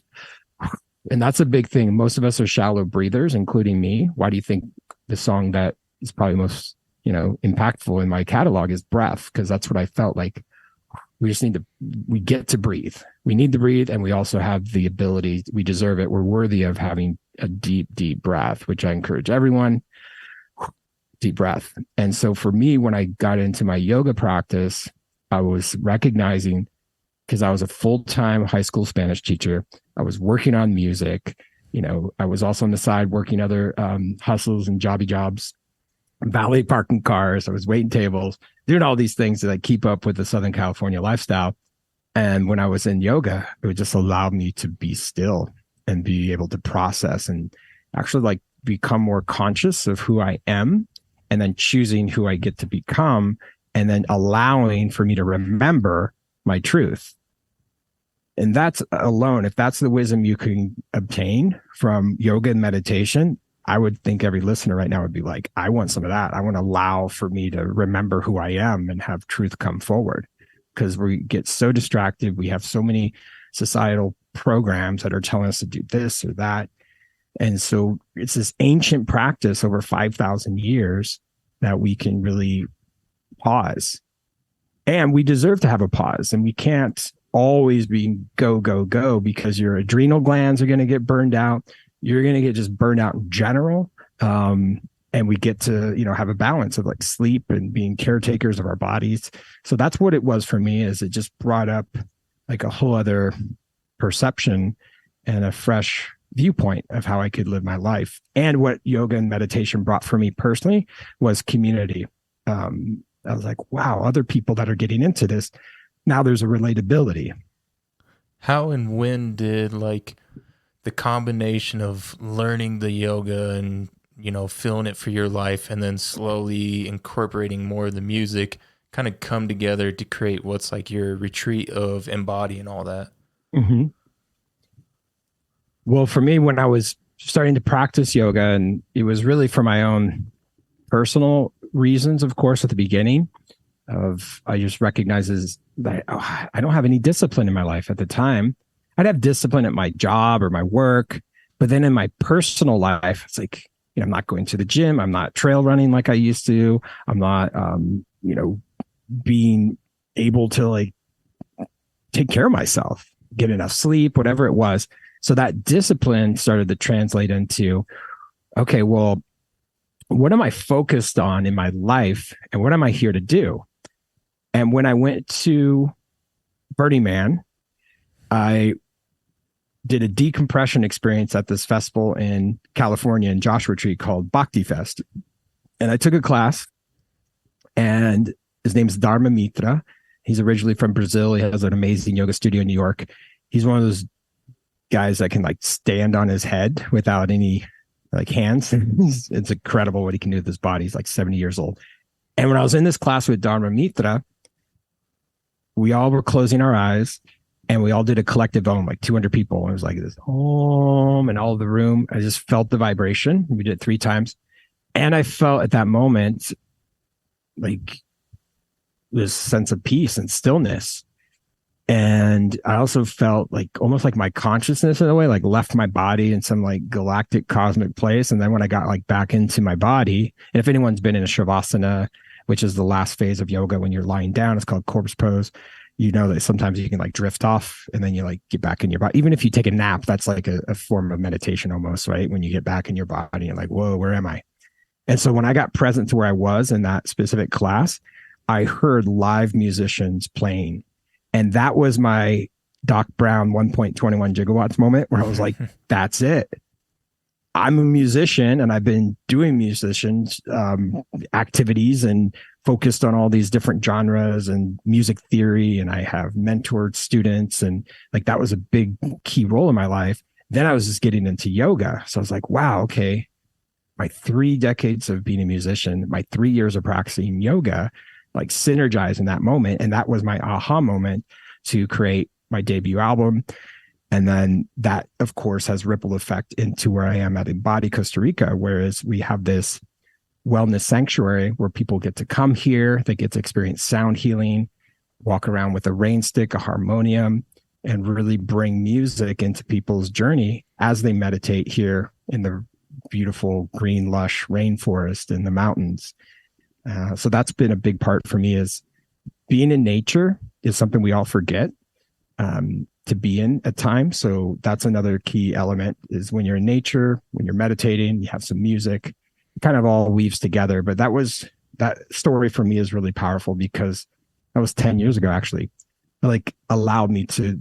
and that's a big thing. Most of us are shallow breathers, including me. Why do you think the song that is probably most impactful in my catalog is Breath? Because that's what I felt like. We get to breathe. We need to breathe. And we also have the ability, we deserve it. We're worthy of having a deep, deep breath, which I encourage everyone. Deep breath. And so for me, when I got into my yoga practice, I was recognizing, because I was a full-time high school Spanish teacher, I was working on music. I was also on the side working other hustles and jobby jobs, valet parking cars. I was waiting tables, doing all these things to like keep up with the Southern California lifestyle. And when I was in yoga, it would just allow me to be still and be able to process and actually like become more conscious of who I am, and then choosing who I get to become, and then allowing for me to remember my truth. And that's alone, if that's the wisdom you can obtain from yoga and meditation, I would think every listener right now would be like, I want some of that. I want to allow for me to remember who I am and have truth come forward. Because we get so distracted. We have so many societal programs that are telling us to do this or that. And so it's this ancient practice over 5,000 years that we can really pause. And we deserve to have a pause. And we can't always be go, go, go, because your adrenal glands are going to get burned out. You're going to get just burned out in general. And we get to, have a balance of like sleep and being caretakers of our bodies. So that's what it was for me, is it just brought up like a whole other perception and a fresh viewpoint of how I could live my life. And what yoga and meditation brought for me personally was community. I was like, wow, other people that are getting into this, now there's a relatability. How and when did like the combination of learning the yoga and, you know, feeling it for your life and then slowly incorporating more of the music kind of come together to create what's like your retreat of Embody and all that? Mm-hmm. Well, for me, when I was starting to practice yoga, and it was really for my own personal reasons, of course, at the beginning I just recognized that I don't have any discipline in my life at the time. I'd have discipline at my job or my work, but then in my personal life, it's like, you know, I'm not going to the gym. I'm not trail running like I used to. I'm not, you know, being able to like take care of myself, get enough sleep, whatever it was. So that discipline started to translate into, okay, well, what am I focused on in my life and what am I here to do? And when I went to Burning Man, I did a decompression experience at this festival in California in Joshua Tree called Bhakti Fest. And I took a class, and his name's Dharma Mitra. He's originally from Brazil. He has an amazing yoga studio in New York. He's one of those guys that can like stand on his head without any like hands. It's incredible what he can do with his body. He's like 70 years old. And when I was in this class with Dharma Mitra, we all were closing our eyes and we all did a collective Om, like 200 people. And it was like this Om and all of the room. I just felt the vibration. We did it 3 times. And I felt at that moment, like this sense of peace and stillness. And I also felt like almost like my consciousness in a way, like left my body in some like galactic cosmic place. And then when I got like back into my body, and if anyone's been in a Shavasana, which is the last phase of yoga when you're lying down, it's called corpse pose. You know that sometimes you can like drift off and then you like get back in your body. Even if you take a nap, that's like a form of meditation almost, right? When you get back in your body, you're like, whoa, where am I? And so when I got present to where I was in that specific class, I heard live musicians playing. And that was my Doc Brown 1.21 gigawatts moment where I was like, that's it. I'm a musician and I've been doing musicians activities and focused on all these different genres and music theory. And I have mentored students, and like that was a big key role in my life. Then I was just getting into yoga. So I was like, wow, okay. My 3 decades of being a musician, my 3 years of practicing yoga, like synergize in that moment. And that was my aha moment to create my debut album. And then that, of course, has ripple effect into where I am at Embody, Costa Rica, whereas we have this wellness sanctuary where people get to come here. They get to experience sound healing, walk around with a rain stick, a harmonium, and really bring music into people's journey as they meditate here in the beautiful green, lush rainforest in the mountains. So that's been a big part for me, is being in nature is something we all forget to be in at times. So that's another key element, is when you're in nature, when you're meditating, you have some music, it kind of all weaves together. But that story for me is really powerful because that was 10 years ago, actually. It like allowed me to,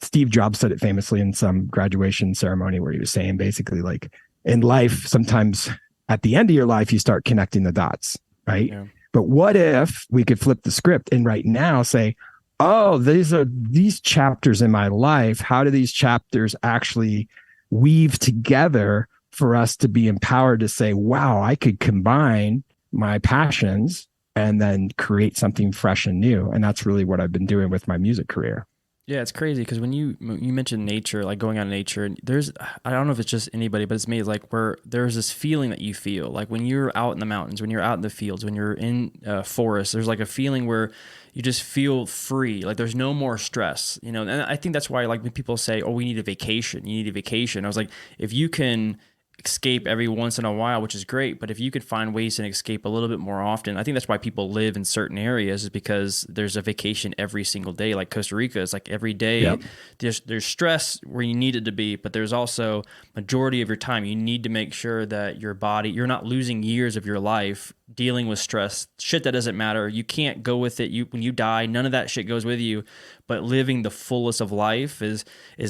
Steve Jobs said it famously in some graduation ceremony where he was saying basically like in life, sometimes at the end of your life, you start connecting the dots, right? Yeah. But what if we could flip the script and right now say, oh, these are these chapters in my life. How do these chapters actually weave together for us to be empowered to say, wow, I could combine my passions and then create something fresh and new. And that's really what I've been doing with my music career. Yeah, it's crazy because when you mentioned nature, like going out in nature, there's, I don't know if it's just anybody, but it's me, like where there's this feeling that you feel like when you're out in the mountains, when you're out in the fields, when you're in forests, there's like a feeling where you just feel free. Like there's no more stress, you know? And I think that's why like when people say, oh, we need a vacation, you need a vacation. I was like, if you can escape every once in a while, which is great, but if you could find ways to escape a little bit more often, I think that's why people live in certain areas, is because there's a vacation every single day. Like Costa Rica is like every day. Yep. There's stress where you need it to be, but there's also majority of your time you need to make sure that your body, you're not losing years of your life dealing with stress, shit that doesn't matter. You can't go with it. When you die, none of that shit goes with you. But living the fullest of life is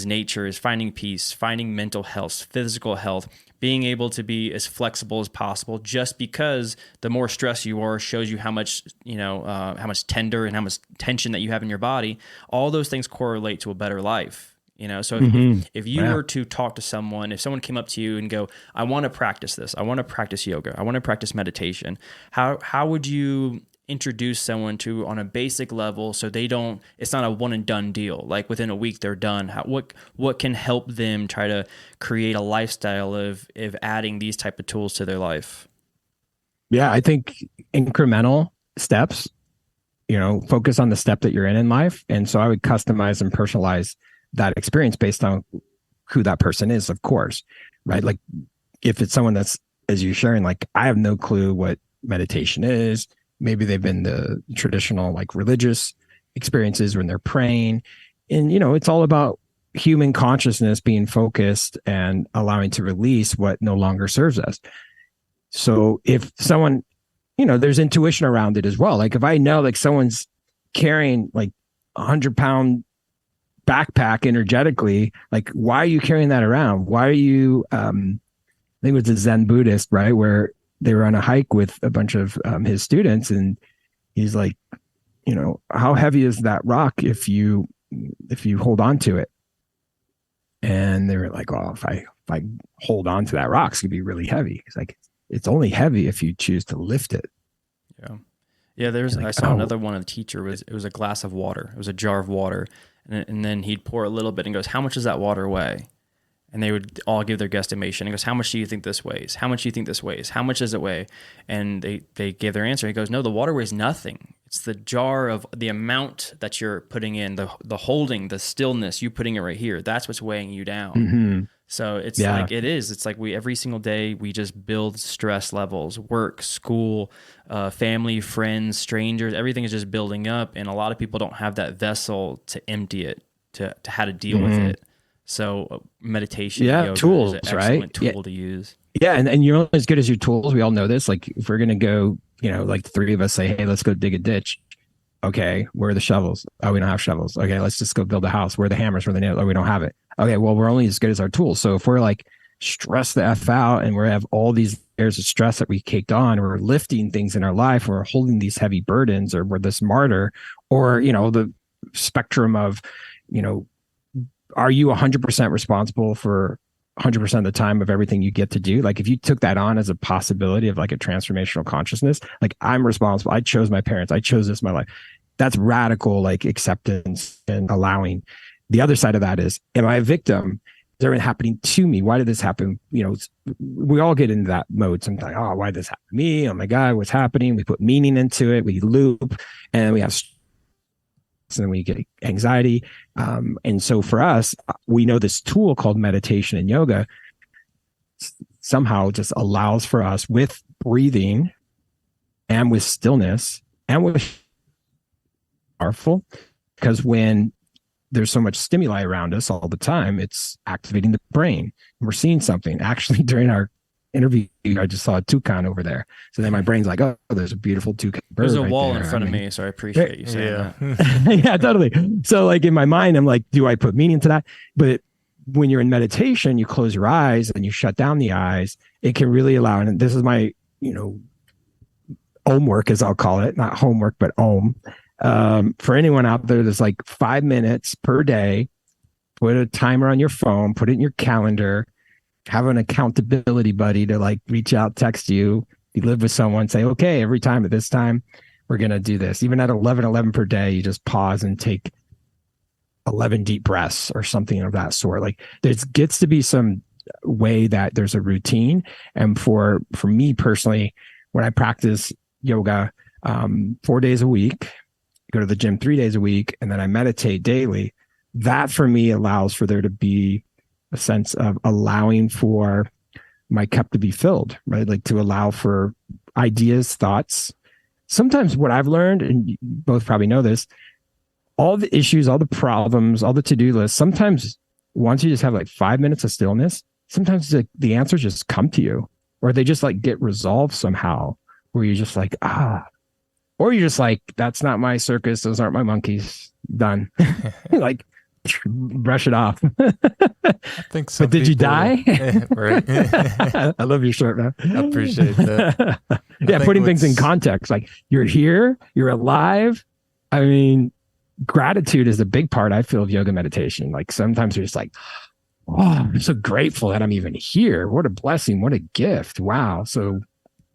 nature, is finding peace, finding mental health, physical health, being able to be as flexible as possible. Just because the more stress you are shows you how much, how much tender and how much tension that you have in your body. All those things correlate to a better life. So if you were to talk to someone, if someone came up to you and go, I want to practice this, I want to practice yoga, I want to practice meditation, how would you introduce someone to on a basic level so it's not a one and done deal, like within a week they're done? What can help them try to create a lifestyle of adding these type of tools to their life? Yeah, I think incremental steps, focus on the step that you're in life. And so I would customize and personalize that experience based on who that person is, of course, right? Like if it's someone that's, as you're sharing, like I have no clue what meditation is. Maybe they've been the traditional like religious experiences when they're praying. And, it's all about human consciousness being focused and allowing to release what no longer serves us. So if someone, there's intuition around it as well. Like if I know like someone's carrying like 100-pound backpack energetically, like why are you carrying that around? Why are you I think it was a Zen Buddhist, right, where they were on a hike with a bunch of his students, and he's like, how heavy is that rock if you hold on to it? And they were like, well, if I hold on to that rock, it's gonna be really heavy. It's like, it's only heavy if you choose to lift it. Yeah, I saw another one of the teacher it was a glass of water. It was a jar of water. And then he'd pour a little bit and goes, how much does that water weigh? And they would all give their guesstimation. He goes, how much do you think this weighs? How much do you think this weighs? How much does it weigh? And they gave their answer. He goes, no, the water weighs nothing. It's the jar of the amount that you're putting in, the holding, the stillness, you putting it right here. That's what's weighing you down. Mm-hmm. So it's it's like every single day we just build stress levels, work, school, family, friends, strangers, everything is just building up. And a lot of people don't have that vessel to empty it, to how to deal with it. So meditation, yoga tools, is an excellent tool to use. Yeah. And you're only as good as your tools. We all know this. Like if we're going to go, like the three of us say, hey, let's go dig a ditch. Okay, where are the shovels? Oh, we don't have shovels. Okay, let's just go build a house. Where are the hammers? Where are the nails? Oh, we don't have it. Okay, well, we're only as good as our tools. So if we're like stressed the F out and we have all these layers of stress that we caked on, or we're lifting things in our life, or we're holding these heavy burdens, or we're this martyr, or, the spectrum of, are you 100% responsible for 100% of the time of everything you get to do? Like if you took that on as a possibility of like a transformational consciousness, like I'm responsible. I chose my parents. I chose this in my life. That's radical, like acceptance and allowing. The other side of that is, am I a victim? Is everything happening to me? Why did this happen? We all get into that mode sometimes. Oh, why did this happen to me? Oh my God, what's happening? We put meaning into it. We loop and we have, and then we get anxiety. And so for us, we know this tool called meditation and yoga somehow just allows for us with breathing and with stillness and with powerful, because when there's so much stimuli around us all the time, it's activating the brain. We're seeing something. Actually, during our interview, I just saw a toucan over there. So then my brain's like, oh, there's a beautiful toucan bird. There's a right wall there. in front of me, so I appreciate you saying that. Yeah, totally. So like in my mind, I'm like, do I put meaning to that? But when you're in meditation, you close your eyes and you shut down the eyes. It can really allow, and this is my, Om work, as I'll call it, not homework, but Om. For anyone out there, there's like 5 minutes per day. Put a timer on your phone, put it in your calendar, have an accountability buddy to like reach out, text you. You live with someone, say, okay, every time at this time, we're going to do this. Even at 11 per day, you just pause and take 11 deep breaths or something of that sort. Like there gets to be some way that there's a routine. And for me personally, when I practice yoga 4 days a week, go to the gym 3 days a week, and then I meditate daily, that for me allows for there to be a sense of allowing for my cup to be filled, right? Like to allow for ideas, thoughts. Sometimes what I've learned, and you both probably know this, all the issues, all the problems, all the to-do lists, sometimes once you just have like 5 minutes of stillness, sometimes the answers just come to you, or they just like get resolved somehow. where you're just like, or you're just like, that's not my circus. Those aren't my monkeys. Done. Like, brush it off. I think some But did you die? Right. I love your shirt, man. I appreciate that. Yeah, putting things in context. Like, you're here, you're alive. I mean, gratitude is a big part, I feel, of yoga meditation. Like, sometimes you're just like, oh, I'm so grateful that I'm even here. What a blessing. What a gift. Wow. So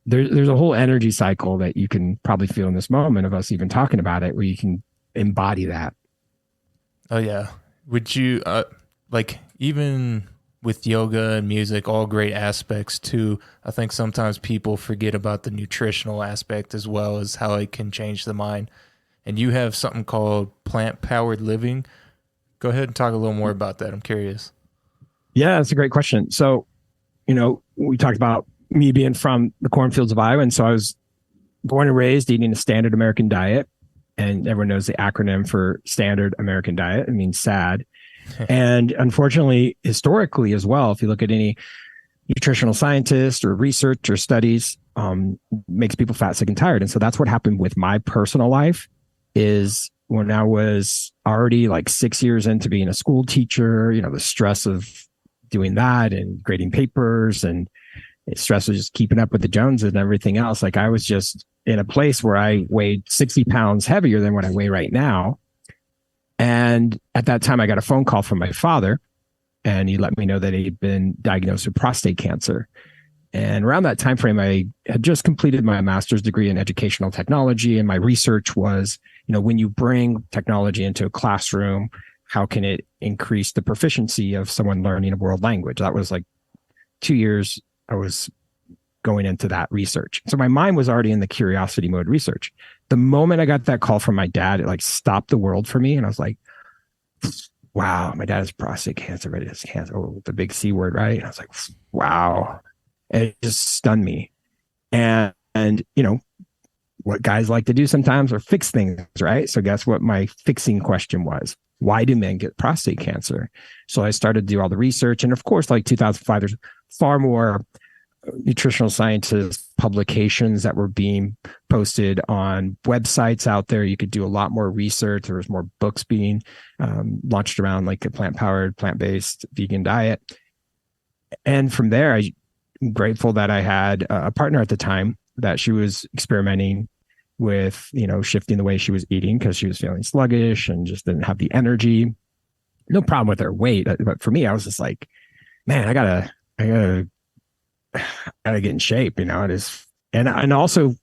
there's a whole energy cycle that you can probably feel in this moment of us even talking about it, where you can embody that. Oh yeah. Would you like, even with yoga and music, all great aspects too, I think sometimes people forget about the nutritional aspect as well as how it can change the mind. And you have something called plant-powered living. Go ahead and talk a little more about that. I'm curious. Yeah, that's a great question. So, we talked about me being from the cornfields of Iowa. And so I was born and raised eating a standard American diet. And everyone knows the acronym for standard American diet. It means SAD. And unfortunately, historically as well, if you look at any nutritional scientist or research or studies, makes people fat, sick, and tired. And so that's what happened with my personal life. Is when I was already like 6 years into being a school teacher, the stress of doing that and grading papers and stress of just keeping up with the Joneses and everything else. Like, I was just in a place where I weighed 60 pounds heavier than what I weigh right now. And at that time, I got a phone call from my father, and he let me know that he'd been diagnosed with prostate cancer. And around that time frame, I had just completed my master's degree in educational technology. And my research was, when you bring technology into a classroom, how can it increase the proficiency of someone learning a world language? That was like 2 years I was going into that research. So my mind was already in the curiosity mode research. The moment I got that call from my dad, it like stopped the world for me. And I was like, wow, my dad has prostate cancer, but it's cancer. Oh, the big C word, right? And I was like, wow. And it just stunned me. And what guys like to do sometimes are fix things, right? So guess what my fixing question was? Why do men get prostate cancer? So I started to do all the research. And of course, like 2005, there's far more nutritional scientist publications that were being posted on websites out there. You could do a lot more research. There was more books being launched around like a plant-powered, plant-based vegan diet. And from there, I'm grateful that I had a partner at the time that she was experimenting with, shifting the way she was eating because she was feeling sluggish and just didn't have the energy. No problem with her weight. But for me, I was just like, man, I gotta get in shape, it is. And also,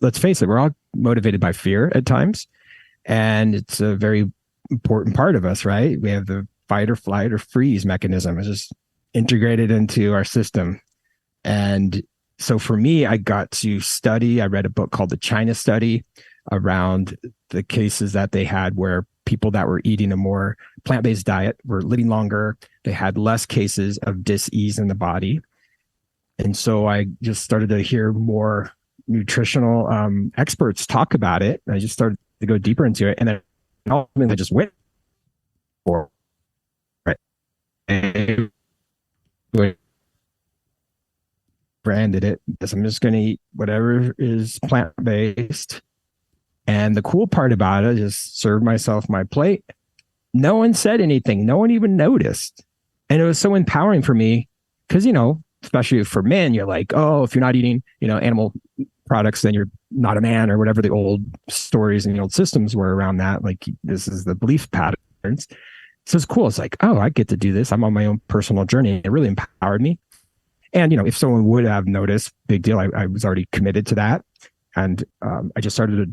let's face it, we're all motivated by fear at times. And it's a very important part of us, right? We have the fight or flight or freeze mechanism. It's just integrated into our system. And so for me, I got to study. I read a book called The China Study around the cases that they had where people that were eating a more plant-based diet were living longer. They had less cases of dis-ease in the body. And so I just started to hear more nutritional experts talk about it. And I just started to go deeper into it. And then ultimately I just went for it. Branded it because I'm just going to eat whatever is plant-based. And the cool part about it is serve myself my plate. No one said anything. No one even noticed. And it was so empowering for me because, especially for men, you're like, oh, if you're not eating, animal products, then you're not a man or whatever the old stories and the old systems were around that. Like, this is the belief patterns. So it's cool. It's like, oh, I get to do this. I'm on my own personal journey. It really empowered me. And, if someone would have noticed, big deal. I was already committed to that. And I just started to,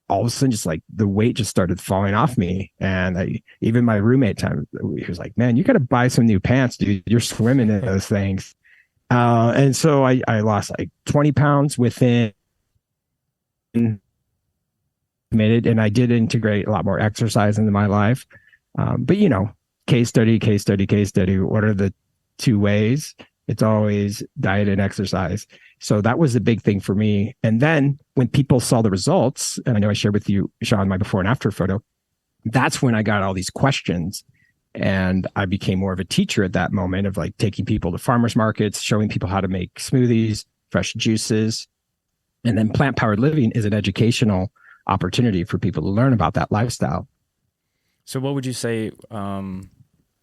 all of a sudden, just like the weight just started falling off me. And even my roommate he was like, man, you got to buy some new pants, dude. You're swimming in those things. And so I lost like 20 pounds within committed. And I did integrate a lot more exercise into my life. But, case study. What are the two ways? It's always diet and exercise. So that was the big thing for me. And then when people saw the results, and I know I shared with you, Sean, my before and after photo, that's when I got all these questions. And I became more of a teacher at that moment of like taking people to farmers markets, showing people how to make smoothies, fresh juices. And then plant-powered living is an educational opportunity for people to learn about that lifestyle. So what would you say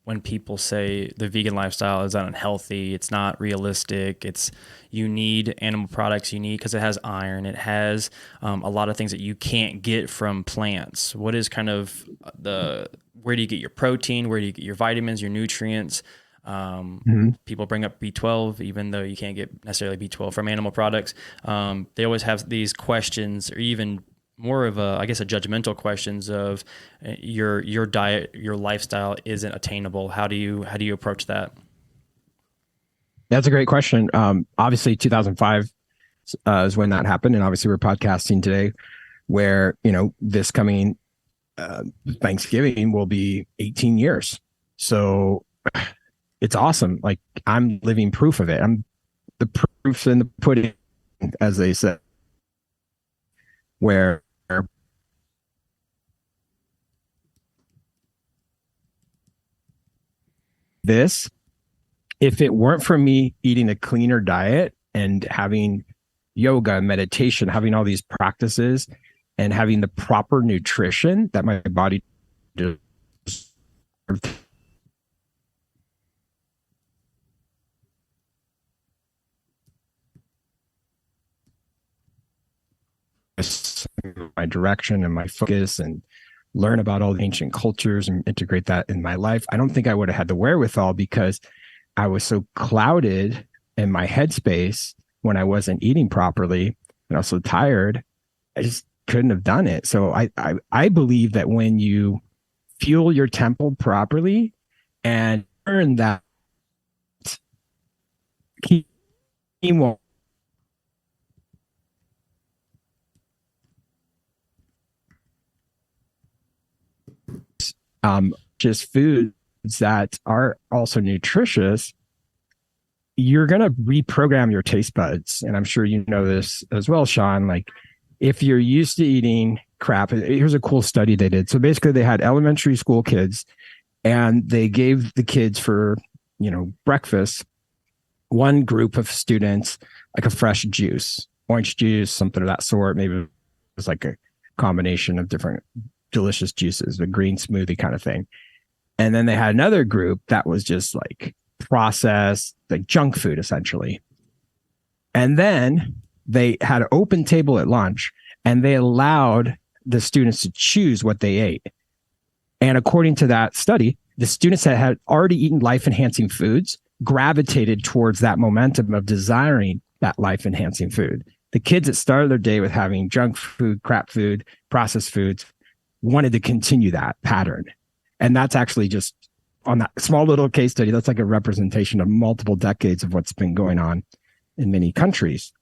when people say the vegan lifestyle is unhealthy, it's not realistic, you need animal products, because it has iron, it has a lot of things that you can't get from plants. What is kind of where do you get your protein? Where do you get your vitamins, your nutrients? People bring up B12, even though you can't get necessarily B12 from animal products. They always have these questions, or even more of a judgmental questions of your diet, your lifestyle isn't attainable. How do you approach that? That's a great question. Obviously 2005 is when that happened. And obviously we're podcasting today where, this coming Thanksgiving will be 18 years. So it's awesome. Like, I'm living proof of it. I'm the proof's in the pudding, as they said, where this, if it weren't for me eating a cleaner diet and having yoga, meditation, having all these practices and having the proper nutrition that my body deserves, my direction and my focus, and learn about all the ancient cultures and integrate that in my life, I don't think I would have had the wherewithal, because I was so clouded in my headspace when I wasn't eating properly and also tired. I just couldn't have done it. So I believe that when you fuel your temple properly and earn that quinoa, just foods that are also nutritious, you're going to reprogram your taste buds. And I'm sure you know this as well, Sean. Like, if you're used to eating crap, here's a cool study they did. So basically they had elementary school kids, and they gave the kids for, breakfast, one group of students, like a fresh juice, orange juice, something of that sort. Maybe it was like a combination of different delicious juices, a green smoothie kind of thing. And then they had another group that was just like processed, like junk food, essentially. And then they had an open table at lunch, and they allowed the students to choose what they ate. And according to that study, the students that had already eaten life-enhancing foods gravitated towards that momentum of desiring that life-enhancing food. The kids that started their day with having junk food, crap food, processed foods, wanted to continue that pattern. And that's actually just on that small little case study. That's like a representation of multiple decades of what's been going on in many countries.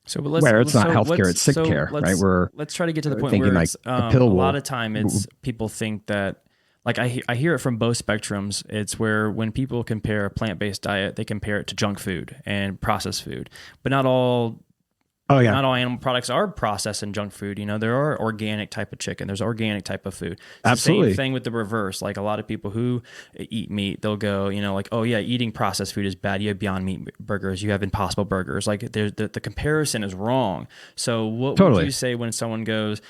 So where it's not healthcare, it's sick care, right? Let's try to get to the point where it's, a lot of time it's people think that, like, I hear it from both spectrums. It's where when people compare a plant-based diet, they compare it to junk food and processed food, but not all. Oh yeah. Not all animal products are processed in junk food. There are organic type of chicken. There's organic type of food. It's absolutely. The same thing with the reverse. Like, a lot of people who eat meat, they'll go, like, oh yeah, eating processed food is bad. You have Beyond Meat burgers. You have Impossible burgers. Like, the comparison is wrong. So what would you say when someone goes,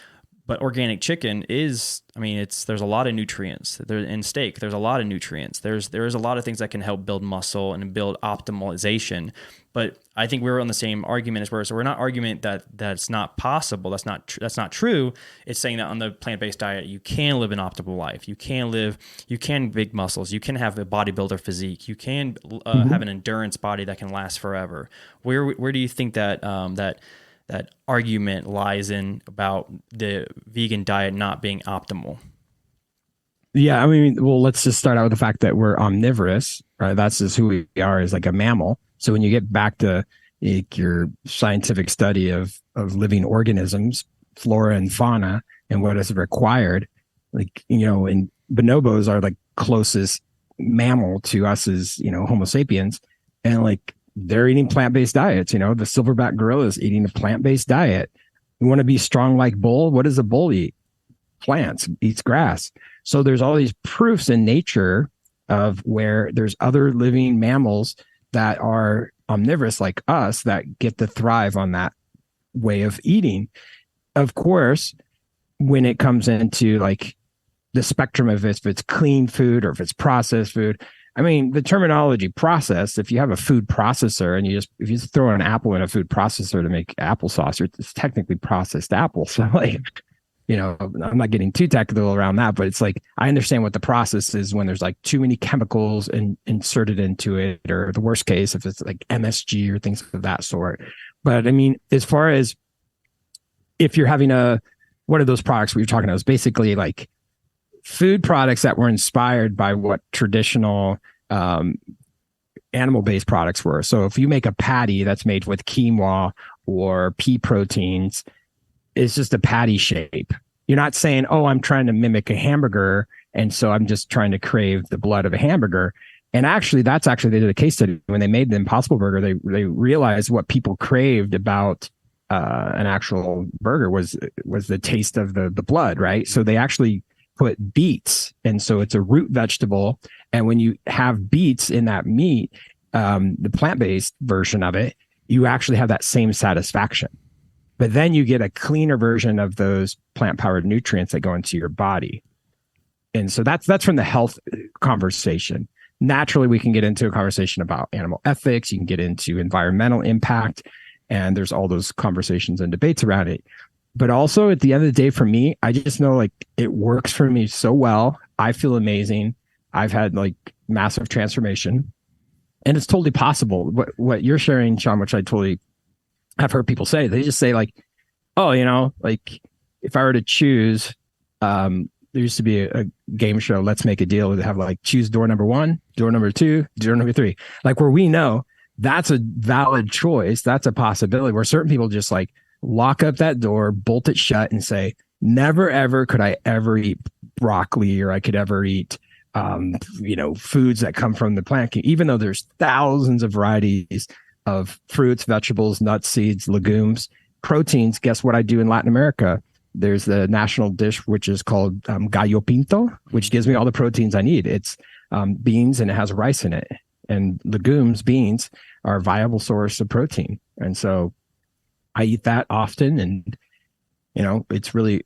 but organic chicken is, there's a lot of nutrients. In steak, there's a lot of nutrients. There's a lot of things that can help build muscle and build optimization. But I think we're on the same argument as so we're not arguing that that's not possible. That's not true. It's saying that on the plant-based diet, you can live an optimal life. You can big muscles. You can have a bodybuilder physique. You can have an endurance body that can last forever. Where do you think that that argument lies in about the vegan diet not being optimal? Yeah, well, let's just start out with the fact that we're omnivorous, right? That's just who we are, as like a mammal. So when you get back to your scientific study of living organisms, flora and fauna, and what is required, and bonobos are like closest mammal to us as, Homo sapiens, and like they're eating plant-based diets. The silverback gorilla is eating a plant-based diet. You want to be strong like bull? What does a bull eat? Plants, eats grass. So there's all these proofs in nature of where there's other living mammals that are omnivorous like us that get to thrive on that way of eating. Of course, when it comes into like the spectrum of if it's clean food or if it's processed food, I mean, the terminology processed, if you have a food processor and if you just throw an apple in a food processor to make applesauce, it's technically processed apple. So like, I'm not getting too technical around that, but it's like, I understand what the process is when there's like too many chemicals inserted into it, or the worst case, if it's like MSG or things of that sort. But I mean, as far as if you're having what are those products we were talking about? It was basically like food products that were inspired by what traditional animal-based products were. So if you make a patty that's made with quinoa or pea proteins, it's just a patty shape. You're not saying, oh, I'm trying to mimic a hamburger, and so I'm just trying to crave the blood of a hamburger. And actually, they did a case study when they made the Impossible Burger. They realized what people craved about an actual burger was the taste of the blood, right? So they actually put beets, and so it's a root vegetable. And when you have beets in that meat, the plant-based version of it, you actually have that same satisfaction. But then you get a cleaner version of those plant-powered nutrients that go into your body. And so that's from the health conversation. Naturally, we can get into a conversation about animal ethics. You can get into environmental impact, and there's all those conversations and debates around it. But also at the end of the day, for me, I just know like it works for me so well. I feel amazing. I've had like massive transformation, and it's totally possible. What you're sharing, Sean, which I totally have heard people say, they just say like, oh, like if I were to choose, there used to be a game show, Let's Make a Deal, to have like choose door number 1, door number 2, door number 3, like where we know that's a valid choice. That's a possibility where certain people just like lock up that door, bolt it shut, and say, never, ever could I ever eat broccoli, or I could ever eat, foods that come from the plant, even though there's thousands of varieties of fruits, vegetables, nuts, seeds, legumes, proteins. Guess what I do in Latin America? There's the national dish, which is called gallo pinto, which gives me all the proteins I need. It's beans, and it has rice in it. And legumes, beans, are a viable source of protein. And so I eat that often. And, it's really,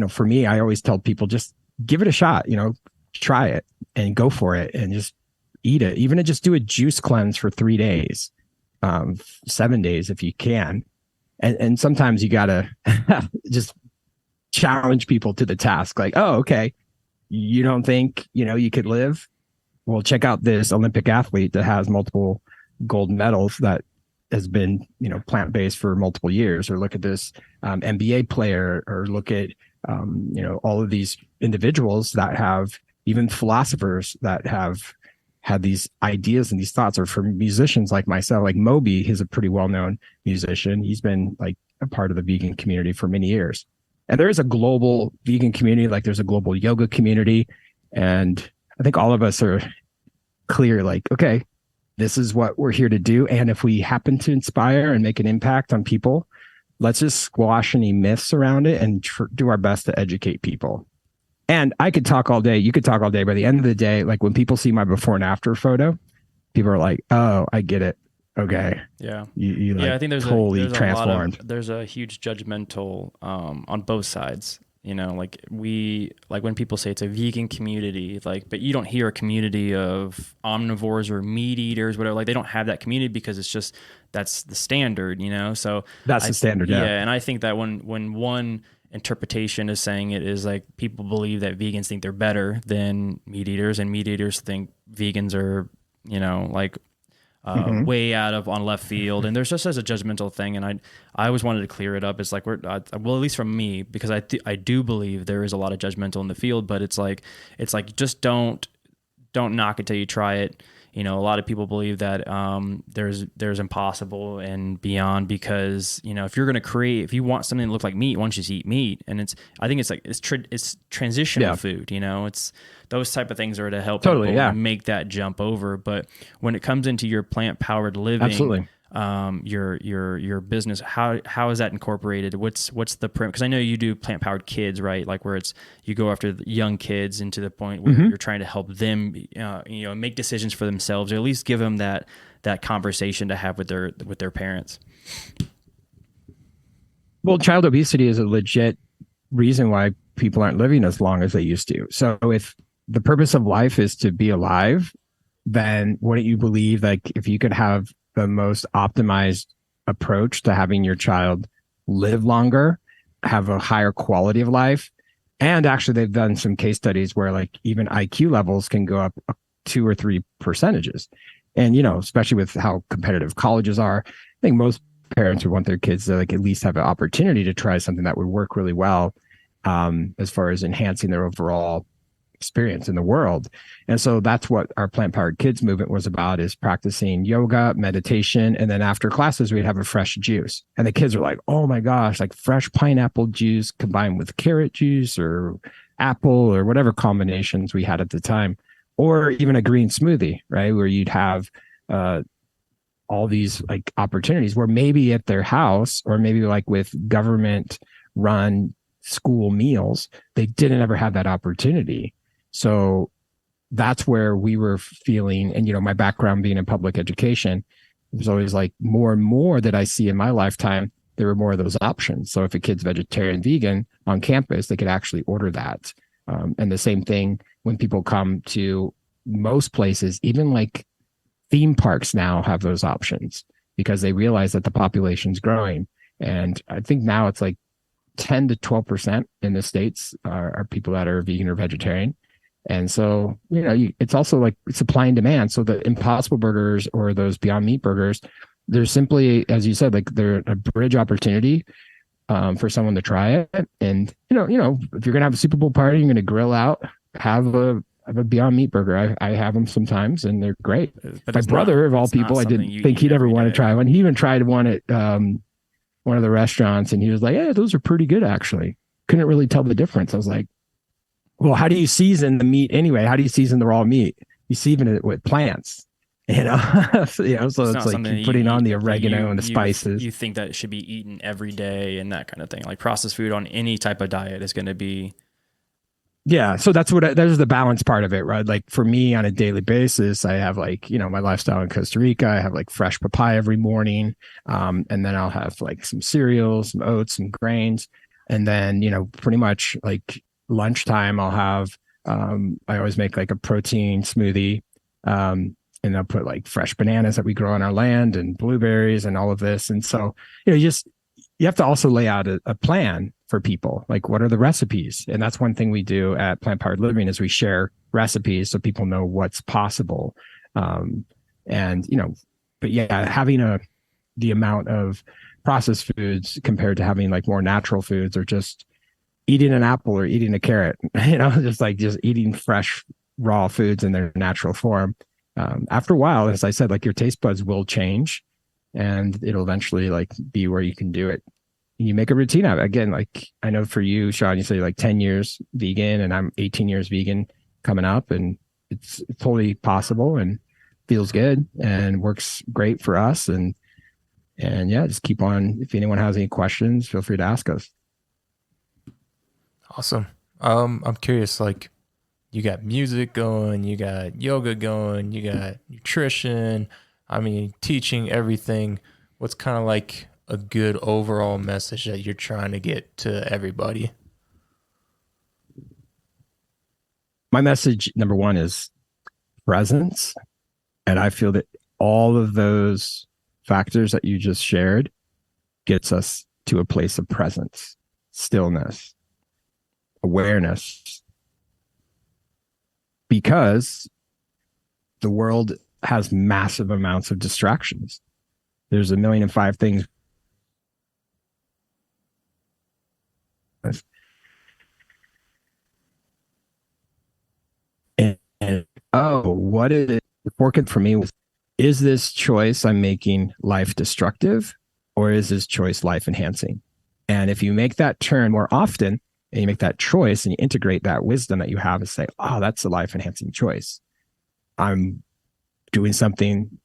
for me, I always tell people, just give it a shot, try it and go for it and just eat it. Even to just do a juice cleanse for 3 days, 7 days if you can. And sometimes you got to just challenge people to the task. Like, oh, okay, you don't think, you could live? Well, check out this Olympic athlete that has multiple gold medals that has been, plant-based for multiple years. Or look at this NBA player, or look at, all of these individuals that have, even philosophers that have had these ideas and these thoughts, or for musicians like myself, like Moby, he's a pretty well-known musician. He's been like a part of the vegan community for many years. And there is a global vegan community, like there's a global yoga community. And I think all of us are clear, like, okay, this is what we're here to do. And if we happen to inspire and make an impact on people, let's just squash any myths around it and do our best to educate people. And I could talk all day. You could talk all day. By the end of the day, like when people see my before and after photo, people are like, oh, I get it. Okay. Yeah. You I think there's totally there's transformed. There's a huge judgmental on both sides. Like when people say it's a vegan community, like, but you don't hear a community of omnivores or meat eaters, whatever. Like they don't have that community because it's just, that's the standard, So that's the standard. Yeah. And I think that when one interpretation is saying it is like people believe that vegans think they're better than meat eaters, and meat eaters think vegans are, way out of on left field, and there's just as a judgmental thing. And I always wanted to clear it up. It's like well, at least from me, because I do believe there is a lot of judgmental in the field, but it's like just don't knock it till you try it. A lot of people believe that there's impossible and beyond, because if you're going to create, if you want something to look like meat, why don't you just eat meat? And I think it's transitional food. It's those type of things are to help people make that jump over. But when it comes into your plant powered living, absolutely. Your business, how is that incorporated? What's the because I know you do plant powered kids, right? Like where you go after the young kids, and to the point where you're trying to help them make decisions for themselves, or at least give them that conversation to have with their parents. Well, child obesity is a legit reason why people aren't living as long as they used to. So if the purpose of life is to be alive, then wouldn't you believe, like, if you could have the most optimized approach to having your child live longer, have a higher quality of life? And actually, they've done some case studies where like even IQ levels can go up 2 or 3 percentages. And, especially with how competitive colleges are, I think most parents would want their kids to like at least have an opportunity to try something that would work really well, as far as enhancing their overall experience in the world. And so that's what our Plant Powered Kids movement was about, is practicing yoga, meditation, and then after classes we'd have a fresh juice. And the kids are like, oh my gosh, like fresh pineapple juice combined with carrot juice or apple or whatever combinations we had at the time, or even a green smoothie, right, where you'd have all these like opportunities where maybe at their house, or maybe like with government run school meals, they didn't ever have that opportunity. So that's where we were feeling, and my background being in public education, it was always like more and more that I see in my lifetime, there were more of those options. So if a kid's vegetarian, vegan on campus, they could actually order that. And the same thing when people come to most places, even like theme parks now have those options because they realize that the population's growing. And I think now it's like 10 to 12% in the States are people that are vegan or vegetarian. And so, it's also like supply and demand. So the Impossible Burgers or those Beyond Meat burgers, they're simply, as you said, like they're a bridge opportunity for someone to try it. And, if you're going to have a Super Bowl party, you're going to grill out, have a Beyond Meat burger. I have them sometimes and they're great. But my brother, of all people, I didn't think he'd ever want to try one. He even tried one at one of the restaurants and he was like, yeah, those are pretty good, actually. Couldn't really tell the difference. I was like, well, how do you season the meat anyway? How do you season the raw meat? You season it with plants, so it's like putting on the oregano and the spices. You think that it should be eaten every day and that kind of thing. Like processed food on any type of diet is going to be. Yeah. So that's there's the balance part of it, right? Like for me on a daily basis, I have like, my lifestyle in Costa Rica, I have like fresh papaya every morning. And then I'll have like some cereals, some oats, some grains. And then, pretty much like lunchtime, I'll have, I always make like a protein smoothie. And I'll put like fresh bananas that we grow on our land and blueberries and all of this. And so, you have to also lay out a plan for people. Like, what are the recipes? And that's one thing we do at Plant Powered Living is we share recipes so people know what's possible. But yeah, having the amount of processed foods compared to having like more natural foods, or just eating an apple or eating a carrot, just eating fresh raw foods in their natural form. After a while, as I said, like your taste buds will change and it'll eventually like be where you can do it. You make a routine out of it. Again, like I know for you, Sean, you say like 10 years vegan and I'm 18 years vegan coming up, and it's totally possible and feels good and works great for us. And yeah, just keep on. If anyone has any questions, feel free to ask us. Awesome. I'm curious, like you got music going, you got yoga going, you got nutrition, teaching, everything. What's kind of like a good overall message that you're trying to get to everybody? My message, number one, is presence. And I feel that all of those factors that you just shared gets us to a place of presence, stillness, awareness, because the world has massive amounts of distractions. There's 1,000,005 things. And what is it? The fork for me was, is this choice I'm making life destructive, or is this choice life enhancing? And if you make that turn more often, and you make that choice and you integrate that wisdom that you have and say, oh, that's a life enhancing choice. I'm doing something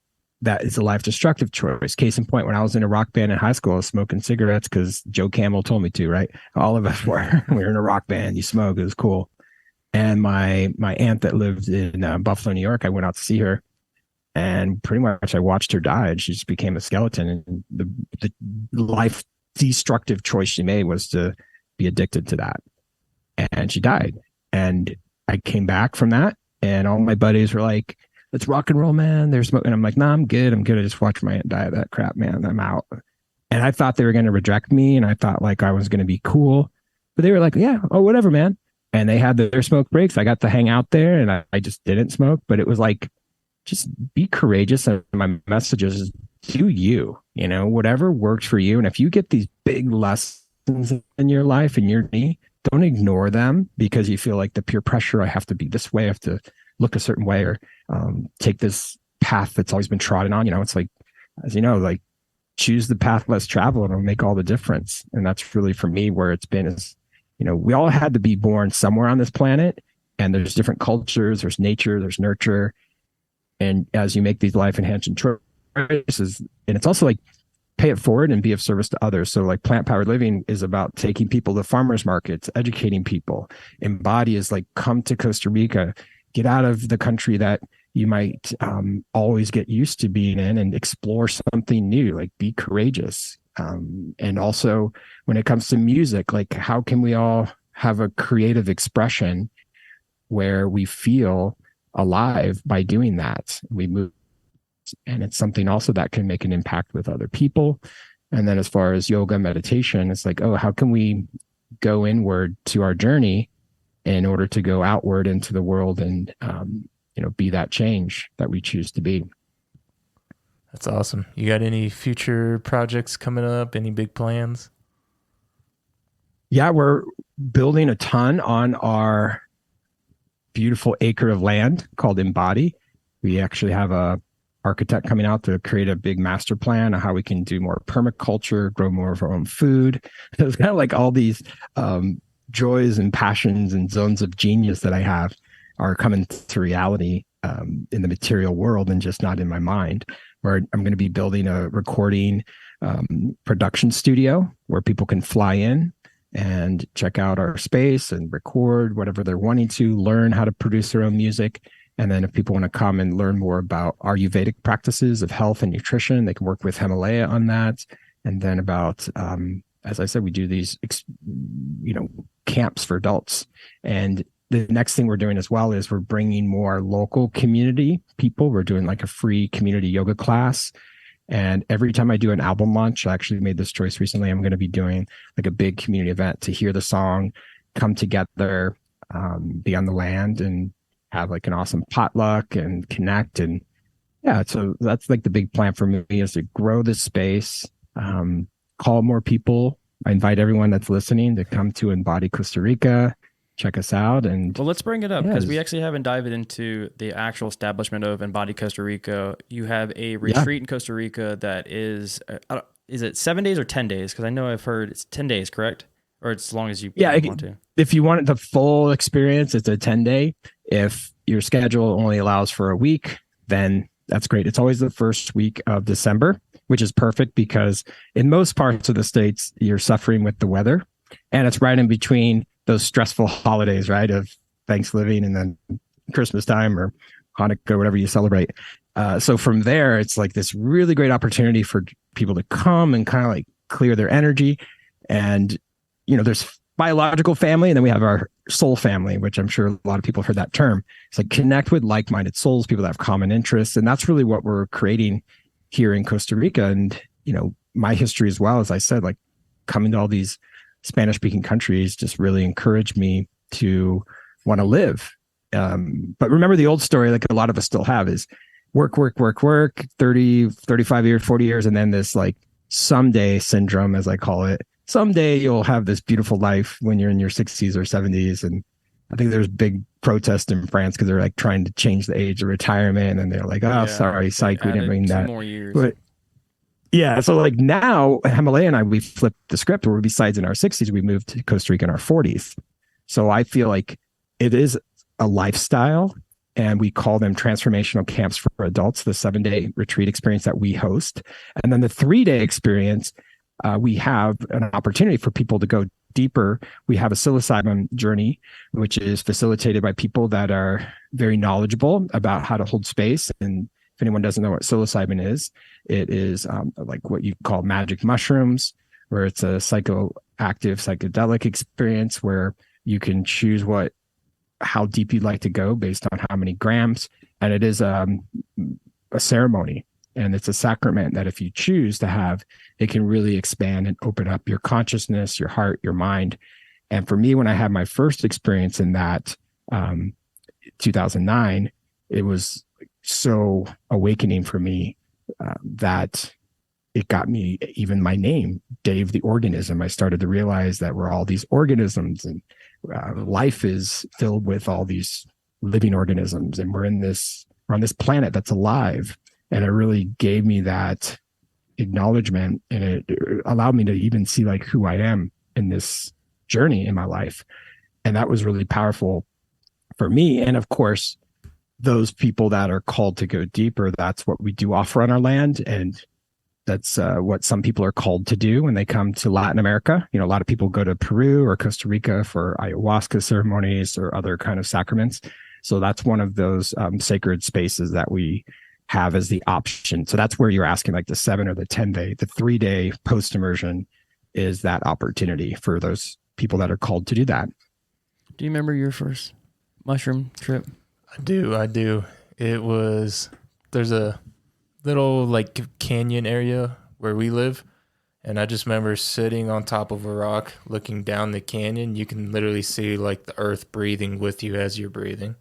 that is a life destructive choice. Case in point, when I was in a rock band in high school, I was smoking cigarettes because Joe Camel told me to, right? All of us were. We were in a rock band, you smoke, it was cool. And my aunt that lived in Buffalo, New York, I went out to see her, and pretty much I watched her die, and she just became a skeleton. And the life destructive choice she made was to be addicted to that. And she died. And I came back from that, and all my buddies were like, let's rock and roll, man. They're smoking. I'm like, nah, I'm good. I'm good. I just watched my aunt die of that crap, man. I'm out. And I thought they were going to reject me, and I thought like I was going to be cool. But they were like, yeah, oh, whatever, man. And they had their smoke breaks. I got to hang out there, and I just didn't smoke. But it was like, just be courageous. And my message is do you, whatever works for you. And if you get these big lessons in your life and your journey, don't ignore them because you feel like the peer pressure, I have to be this way, I have to look a certain way, or take this path that's always been trodden on. It's like, as you know, like choose the path less traveled and it'll make all the difference. And that's really for me where it's been is, we all had to be born somewhere on this planet, and there's different cultures, there's nature, there's nurture. And as you make these life enhancing choices, and it's also like pay it forward and be of service to others. So like plant powered living is about taking people to farmers markets, educating people. Embody is like come to Costa Rica, get out of the country that you might always get used to being in and explore something new, like be courageous. And also when it comes to music, like how can we all have a creative expression where we feel alive by doing that? We move, and it's something also that can make an impact with other people. And then as far as yoga meditation, it's like, oh, how can we go inward to our journey in order to go outward into the world and, be that change that we choose to be. That's awesome. You got any future projects coming up? Any big plans? Yeah, we're building a ton on our beautiful acre of land called Embody. We actually have a architect coming out to create a big master plan of how we can do more permaculture, grow more of our own food. It's kind of like all these joys and passions and zones of genius that I have are coming to reality in the material world and just not in my mind. Where I'm going to be building a recording production studio where people can fly in and check out our space and record whatever they're wanting to, learn how to produce their own music. And then if people want to come and learn more about Ayurvedic practices of health and nutrition, they can work with Himalaya on that. And then about, as I said, we do these, camps for adults. And the next thing we're doing as well is we're bringing more local community people. We're doing like a free community yoga class. And every time I do an album launch, I actually made this choice recently, I'm going to be doing like a big community event to hear the song, come together, be on the land and have like an awesome potluck and connect. And yeah, so that's like the big plan for me is to grow this space, call more people. I invite everyone that's listening to come to Embody Costa Rica, check us out. And well, let's bring it up because we actually haven't dived into the actual establishment of Embody Costa Rica. You have a retreat in Costa Rica that is it 7 days or 10 days? Because I know I've heard it's 10 days, correct? Or it's as long as you want to. If you want the full experience, it's a 10-day. If your schedule only allows for a week, then that's great. It's always the first week of December, which is perfect because in most parts of the States, you're suffering with the weather. And it's right in between those stressful holidays, right, of Thanksgiving and then Christmas time or Hanukkah, whatever you celebrate. So from there, it's like this really great opportunity for people to come and kind of like clear their energy. And, there's biological family, and then we have our soul family, which I'm sure a lot of people have heard that term. It's like connect with like-minded souls, people that have common interests. And that's really what we're creating here in Costa Rica. And, my history as well, as I said, like coming to all these Spanish-speaking countries just really encouraged me to want to live. But remember the old story, like a lot of us still have, is work, 30, 35 years, 40 years, and then this like someday syndrome, as I call it. Someday you'll have this beautiful life when you're in your 60s or 70s. And I think there's big protest in France because they're like trying to change the age of retirement. And they're like, sorry, psych, we didn't bring that. 2 more years. But, yeah. So like now, Himalaya and I, we flipped the script where besides in our 60s, we moved to Costa Rica in our 40s. So I feel like it is a lifestyle, and we call them transformational camps for adults, the 7-day retreat experience that we host. And then the 3-day experience, we have an opportunity for people to go deeper. We have a psilocybin journey, which is facilitated by people that are very knowledgeable about how to hold space. And if anyone doesn't know what psilocybin is, it is like what you call magic mushrooms, where it's a psychoactive psychedelic experience where you can choose how deep you'd like to go based on how many grams. And it is a ceremony, and it's a sacrament that if you choose to have, it can really expand and open up your consciousness, your heart, your mind. And for me, when I had my first experience in that, 2009, it was so awakening for me that it got me even my name, Dave the Organism. I started to realize that we're all these organisms, and life is filled with all these living organisms, and we're on this planet that's alive. And it really gave me that acknowledgement, and it allowed me to even see like who I am in this journey in my life. And that was really powerful for me. And of course, those people that are called to go deeper, that's what we do offer on our land. And that's what some people are called to do when they come to Latin America. You know, a lot of people go to Peru or Costa Rica for ayahuasca ceremonies or other kind of sacraments. So that's one of those sacred spaces that we have as the option. So that's where you're asking, like the 7 or the 10-day, the 3-day post immersion is that opportunity for those people that are called to do that. Do you remember your first mushroom trip? I do. There's a little like canyon area where we live. And I just remember sitting on top of a rock, looking down the canyon. You can literally see like the earth breathing with you as you're breathing.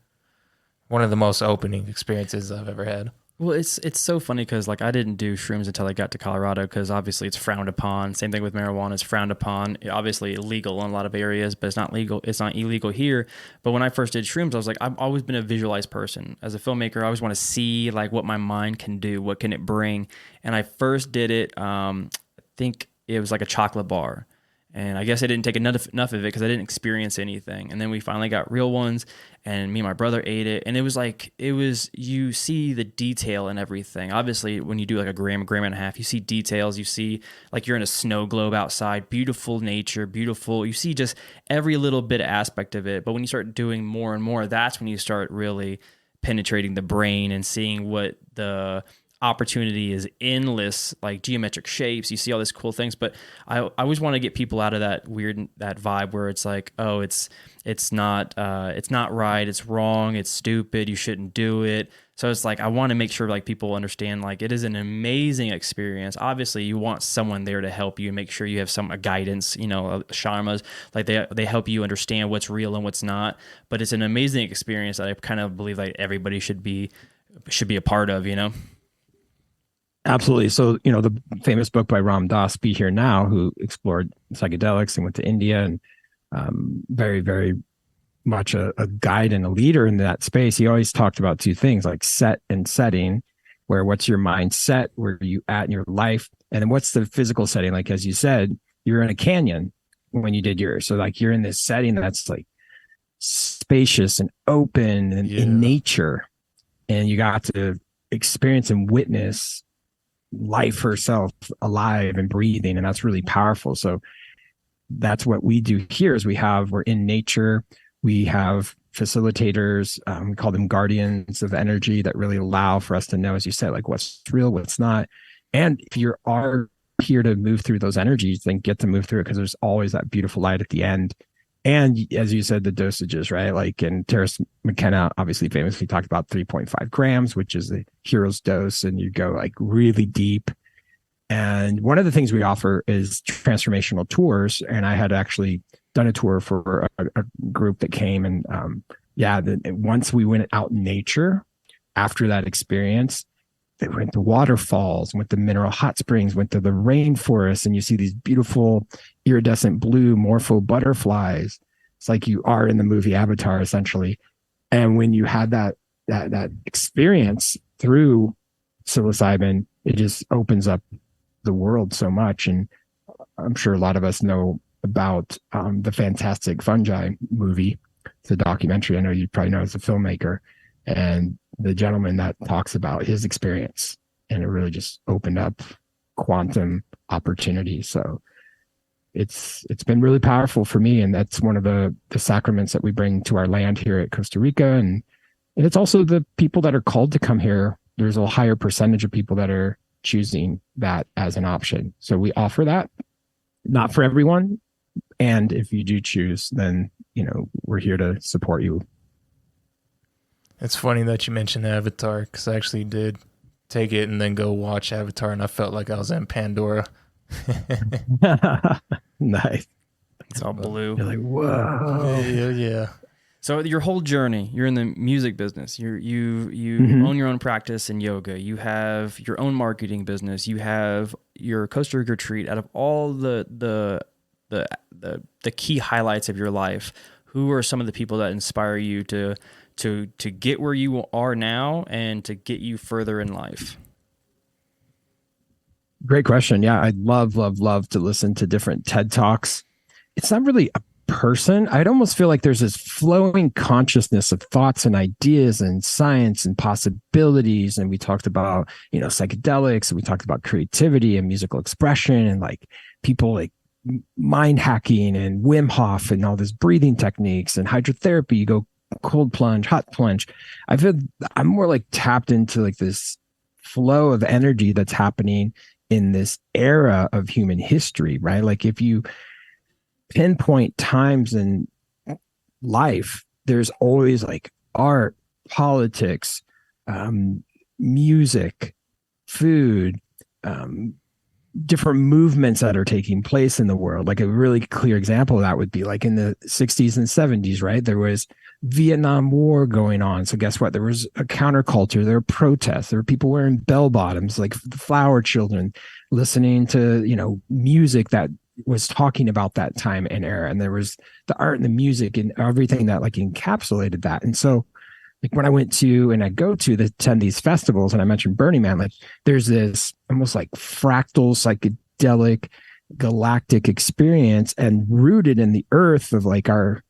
One of the most opening experiences I've ever had. Well, it's so funny because like I didn't do shrooms until I got to Colorado because obviously it's frowned upon. Same thing with marijuana, it's frowned upon. Obviously illegal in a lot of areas, but it's not legal. It's not illegal here. But when I first did shrooms, I was like, I've always been a visualized person. As a filmmaker, I always want to see like what my mind can do, what can it bring. And I first did it. I think it was like a chocolate bar. And I guess I didn't take enough of it because I didn't experience anything. And then we finally got real ones, and me and my brother ate it. And you see the detail and everything. Obviously, when you do like a gram and a half, you see details. You see like you're in a snow globe outside, beautiful nature, beautiful. You see just every little bit aspect of it. But when you start doing more and more, that's when you start really penetrating the brain and seeing what the opportunity is endless, like geometric shapes. You see all these cool things, but I always want to get people out of that vibe where it's like, oh, it's not right, it's wrong, it's stupid, you shouldn't do it. So it's like I want to make sure like people understand like it is an amazing experience. Obviously, you want someone there to help you and make sure you have some guidance. You know, sharmas, like they help you understand what's real and what's not. But it's an amazing experience that I kind of believe like everybody should be a part of. You know. Absolutely. So, you know, the famous book by Ram Dass, Be Here Now, who explored psychedelics and went to India and very, very much a guide and a leader in that space. He always talked about two things, like set and setting, where what's your mindset, where are you at in your life? And then what's the physical setting? Like, as you said, you're in a canyon when you did yours. So like you're in this setting that's like spacious and open and in nature. And you got to experience and witness life herself alive and breathing, and that's really powerful. So that's what we do here is we're in nature. We have facilitators, we call them guardians of energy, that really allow for us to know, as you said, like what's real, what's not. And if you are here to move through those energies, then get to move through it, because there's always that beautiful light at the end. And as you said, the dosages, right? Like in Terence McKenna, obviously famously talked about 3.5 grams, which is the hero's dose. And you go like really deep. And one of the things we offer is transformational tours. And I had actually done a tour for a group that came. And once we went out in nature after that experience, they went to waterfalls, went to mineral hot springs, went to the rainforest, and you see these beautiful iridescent blue morpho butterflies. It's like you are in the movie Avatar, essentially. And when you had that experience through psilocybin, it just opens up the world so much. And I'm sure a lot of us know about the Fantastic Fungi movie. It's a documentary. I know you probably know as a filmmaker. And the gentleman that talks about his experience, and it really just opened up quantum opportunity. So it's been really powerful for me. And that's one of the sacraments that we bring to our land here at Costa Rica. And it's also the people that are called to come here. There's a higher percentage of people that are choosing that as an option. So we offer that. not for everyone. And if you do choose, then, we're here to support you. It's funny that you mentioned Avatar, because I actually did take it and then go watch Avatar, and I felt like I was in Pandora. Nice. It's all blue. You're like, whoa. Yeah. So your whole journey, you're in the music business. You Mm-hmm. own your own practice in yoga. You have your own marketing business. You have your Costa Rica retreat. Out of all the key highlights of your life, who are some of the people that inspire you to get where you are now and to get you further in life? Great question. Yeah, I love to listen to different TED Talks. It's not really a person. I'd almost feel like there's this flowing consciousness of thoughts and ideas and science and possibilities. And we talked about, psychedelics, and we talked about creativity and musical expression, and like people like mind hacking and Wim Hof and all this breathing techniques and hydrotherapy. You go cold plunge, hot plunge. I feel I'm more like tapped into like this flow of energy that's happening in this era of human history, right? Like if you pinpoint times in life, there's always like art, politics, music, food, different movements that are taking place in the world. Like a really clear example of that would be like in the 60s and 70s, right? There was Vietnam War going on. So guess what? There was a counterculture. There were protests. There were people wearing bell bottoms, like the flower children, listening to, music that was talking about that time and era. And there was the art and the music and everything that like encapsulated that. And so like when I went to and I go to attend these festivals, and I mentioned Burning Man, like there's this almost like fractal psychedelic galactic experience and rooted in the earth of like our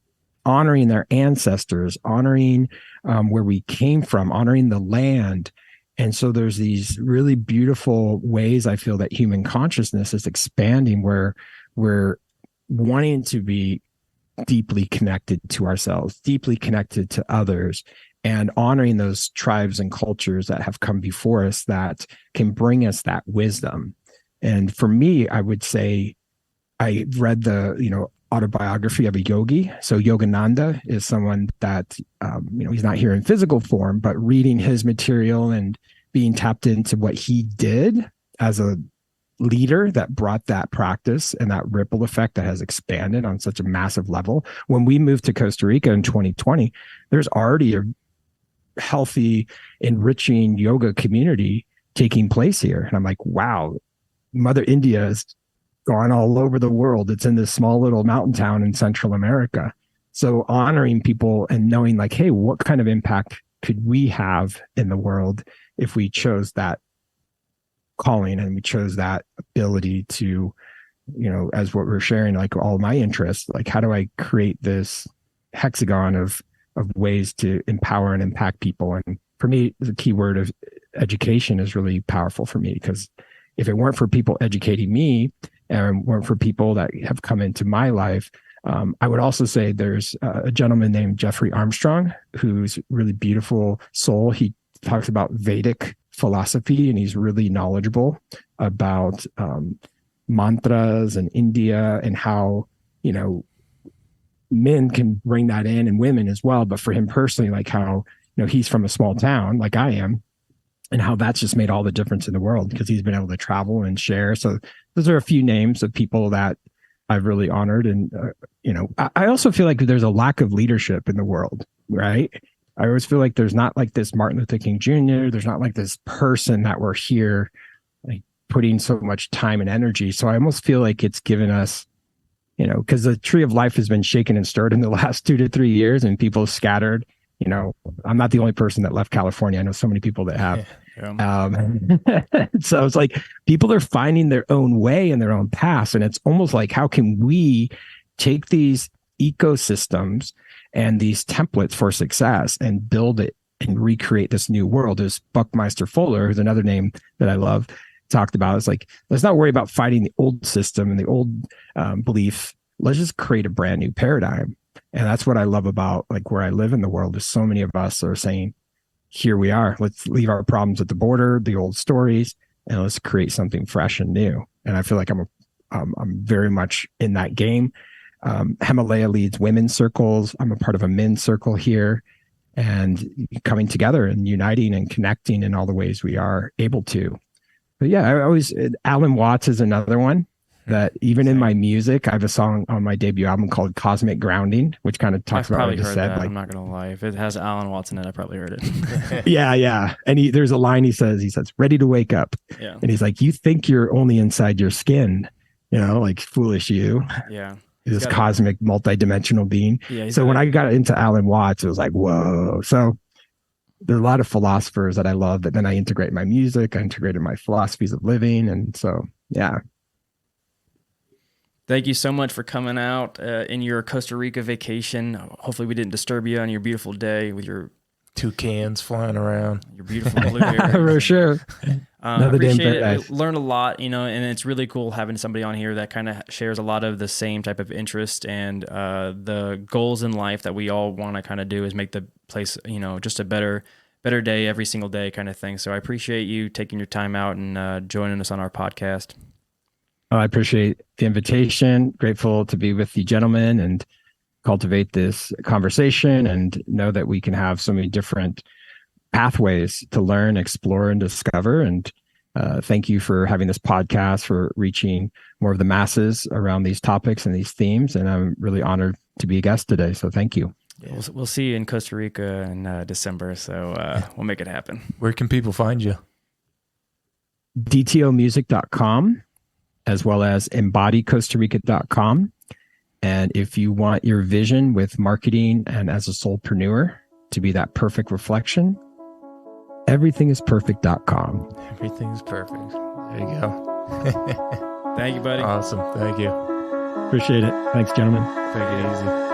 honoring their ancestors, honoring where we came from, honoring the land. And so there's these really beautiful ways I feel that human consciousness is expanding, where we're wanting to be deeply connected to ourselves, deeply connected to others, and honoring those tribes and cultures that have come before us that can bring us that wisdom. And for me, I would say I read the, autobiography of a yogi. So Yogananda is someone that, he's not here in physical form, but reading his material and being tapped into what he did as a leader that brought that practice and that ripple effect that has expanded on such a massive level. When we moved to Costa Rica in 2020, there's already a healthy, enriching yoga community taking place here. And I'm like, wow, Mother India has gone all over the world. It's in this small little mountain town in Central America. So honoring people and knowing like, hey, what kind of impact could we have in the world if we chose that calling and we chose that ability to, as what we're sharing, like all my interests, like how do I create this hexagon of ways to empower and impact people? And for me, the key word of education is really powerful for me, because if it weren't for people educating me and weren't for people that have come into my life, I would also say there's a gentleman named Jeffrey Armstrong, who's really beautiful soul. He talks about Vedic philosophy, and he's really knowledgeable about mantras and India and how, men can bring that in and women as well. But for him personally, like how, he's from a small town like I am, and how that's just made all the difference in the world because he's been able to travel and share. So those are a few names of people that I've really honored. And, I also feel like there's a lack of leadership in the world, right? I always feel like there's not like this Martin Luther King Jr. There's not like this person that we're here like putting so much time and energy. So I almost feel like it's given us, because the tree of life has been shaken and stirred in the last 2 to 3 years and people scattered. I'm not the only person that left California. I know so many people that have. Yeah. So it's like people are finding their own way and their own paths. And it's almost like, how can we take these ecosystems and these templates for success and build it and recreate this new world? As Buckminster Fuller, who's another name that I love, talked about, it's like, let's not worry about fighting the old system and the old belief. Let's just create a brand new paradigm. And that's what I love about like where I live in the world, is so many of us are saying, here we are, let's leave our problems at the border, the old stories, and let's create something fresh and new. And I feel like I'm I'm very much in that game. Himalaya leads women's circles. I'm a part of a men's circle here, and coming together and uniting and connecting in all the ways we are able to. But yeah, I always, Alan Watts is another one that even in my music, I have a song on my debut album called Cosmic Grounding, which kind of talks about what I just said. That. I'm not going to lie. If it has Alan Watts in it, I probably heard it. Yeah. And there's a line he says, ready to wake up. Yeah. And he's like, you think you're only inside your skin, like foolish you. Yeah. This cosmic multidimensional being. Yeah, so when I got into Alan Watts, it was like, whoa. So there are a lot of philosophers that I love that then I integrate my music. I integrated my philosophies of living. And so, yeah. Thank you so much for coming out in your Costa Rica vacation. Hopefully we didn't disturb you on your beautiful day with your toucans flying around. Your beautiful blueberries. For sure. I appreciate it. I learned a lot, and it's really cool having somebody on here that kind of shares a lot of the same type of interest and the goals in life that we all want to kind of do is make the place, just a better day every single day kind of thing. So I appreciate you taking your time out and joining us on our podcast. I appreciate the invitation. Grateful to be with you gentlemen and cultivate this conversation and know that we can have so many different pathways to learn, explore, and discover. And thank you for having this podcast, for reaching more of the masses around these topics and these themes. And I'm really honored to be a guest today. So thank you. Yeah. We'll see you in Costa Rica in December. So we'll make it happen. Where can people find you? DTOmusic.com, as well as embodicostarica.com. And if you want your vision with marketing and as a soulpreneur to be that perfect reflection, everythingisperfect.com. Everything's perfect. There you go. Thank you, buddy. Awesome. Thank you. Appreciate it. Thanks, gentlemen. Take it easy.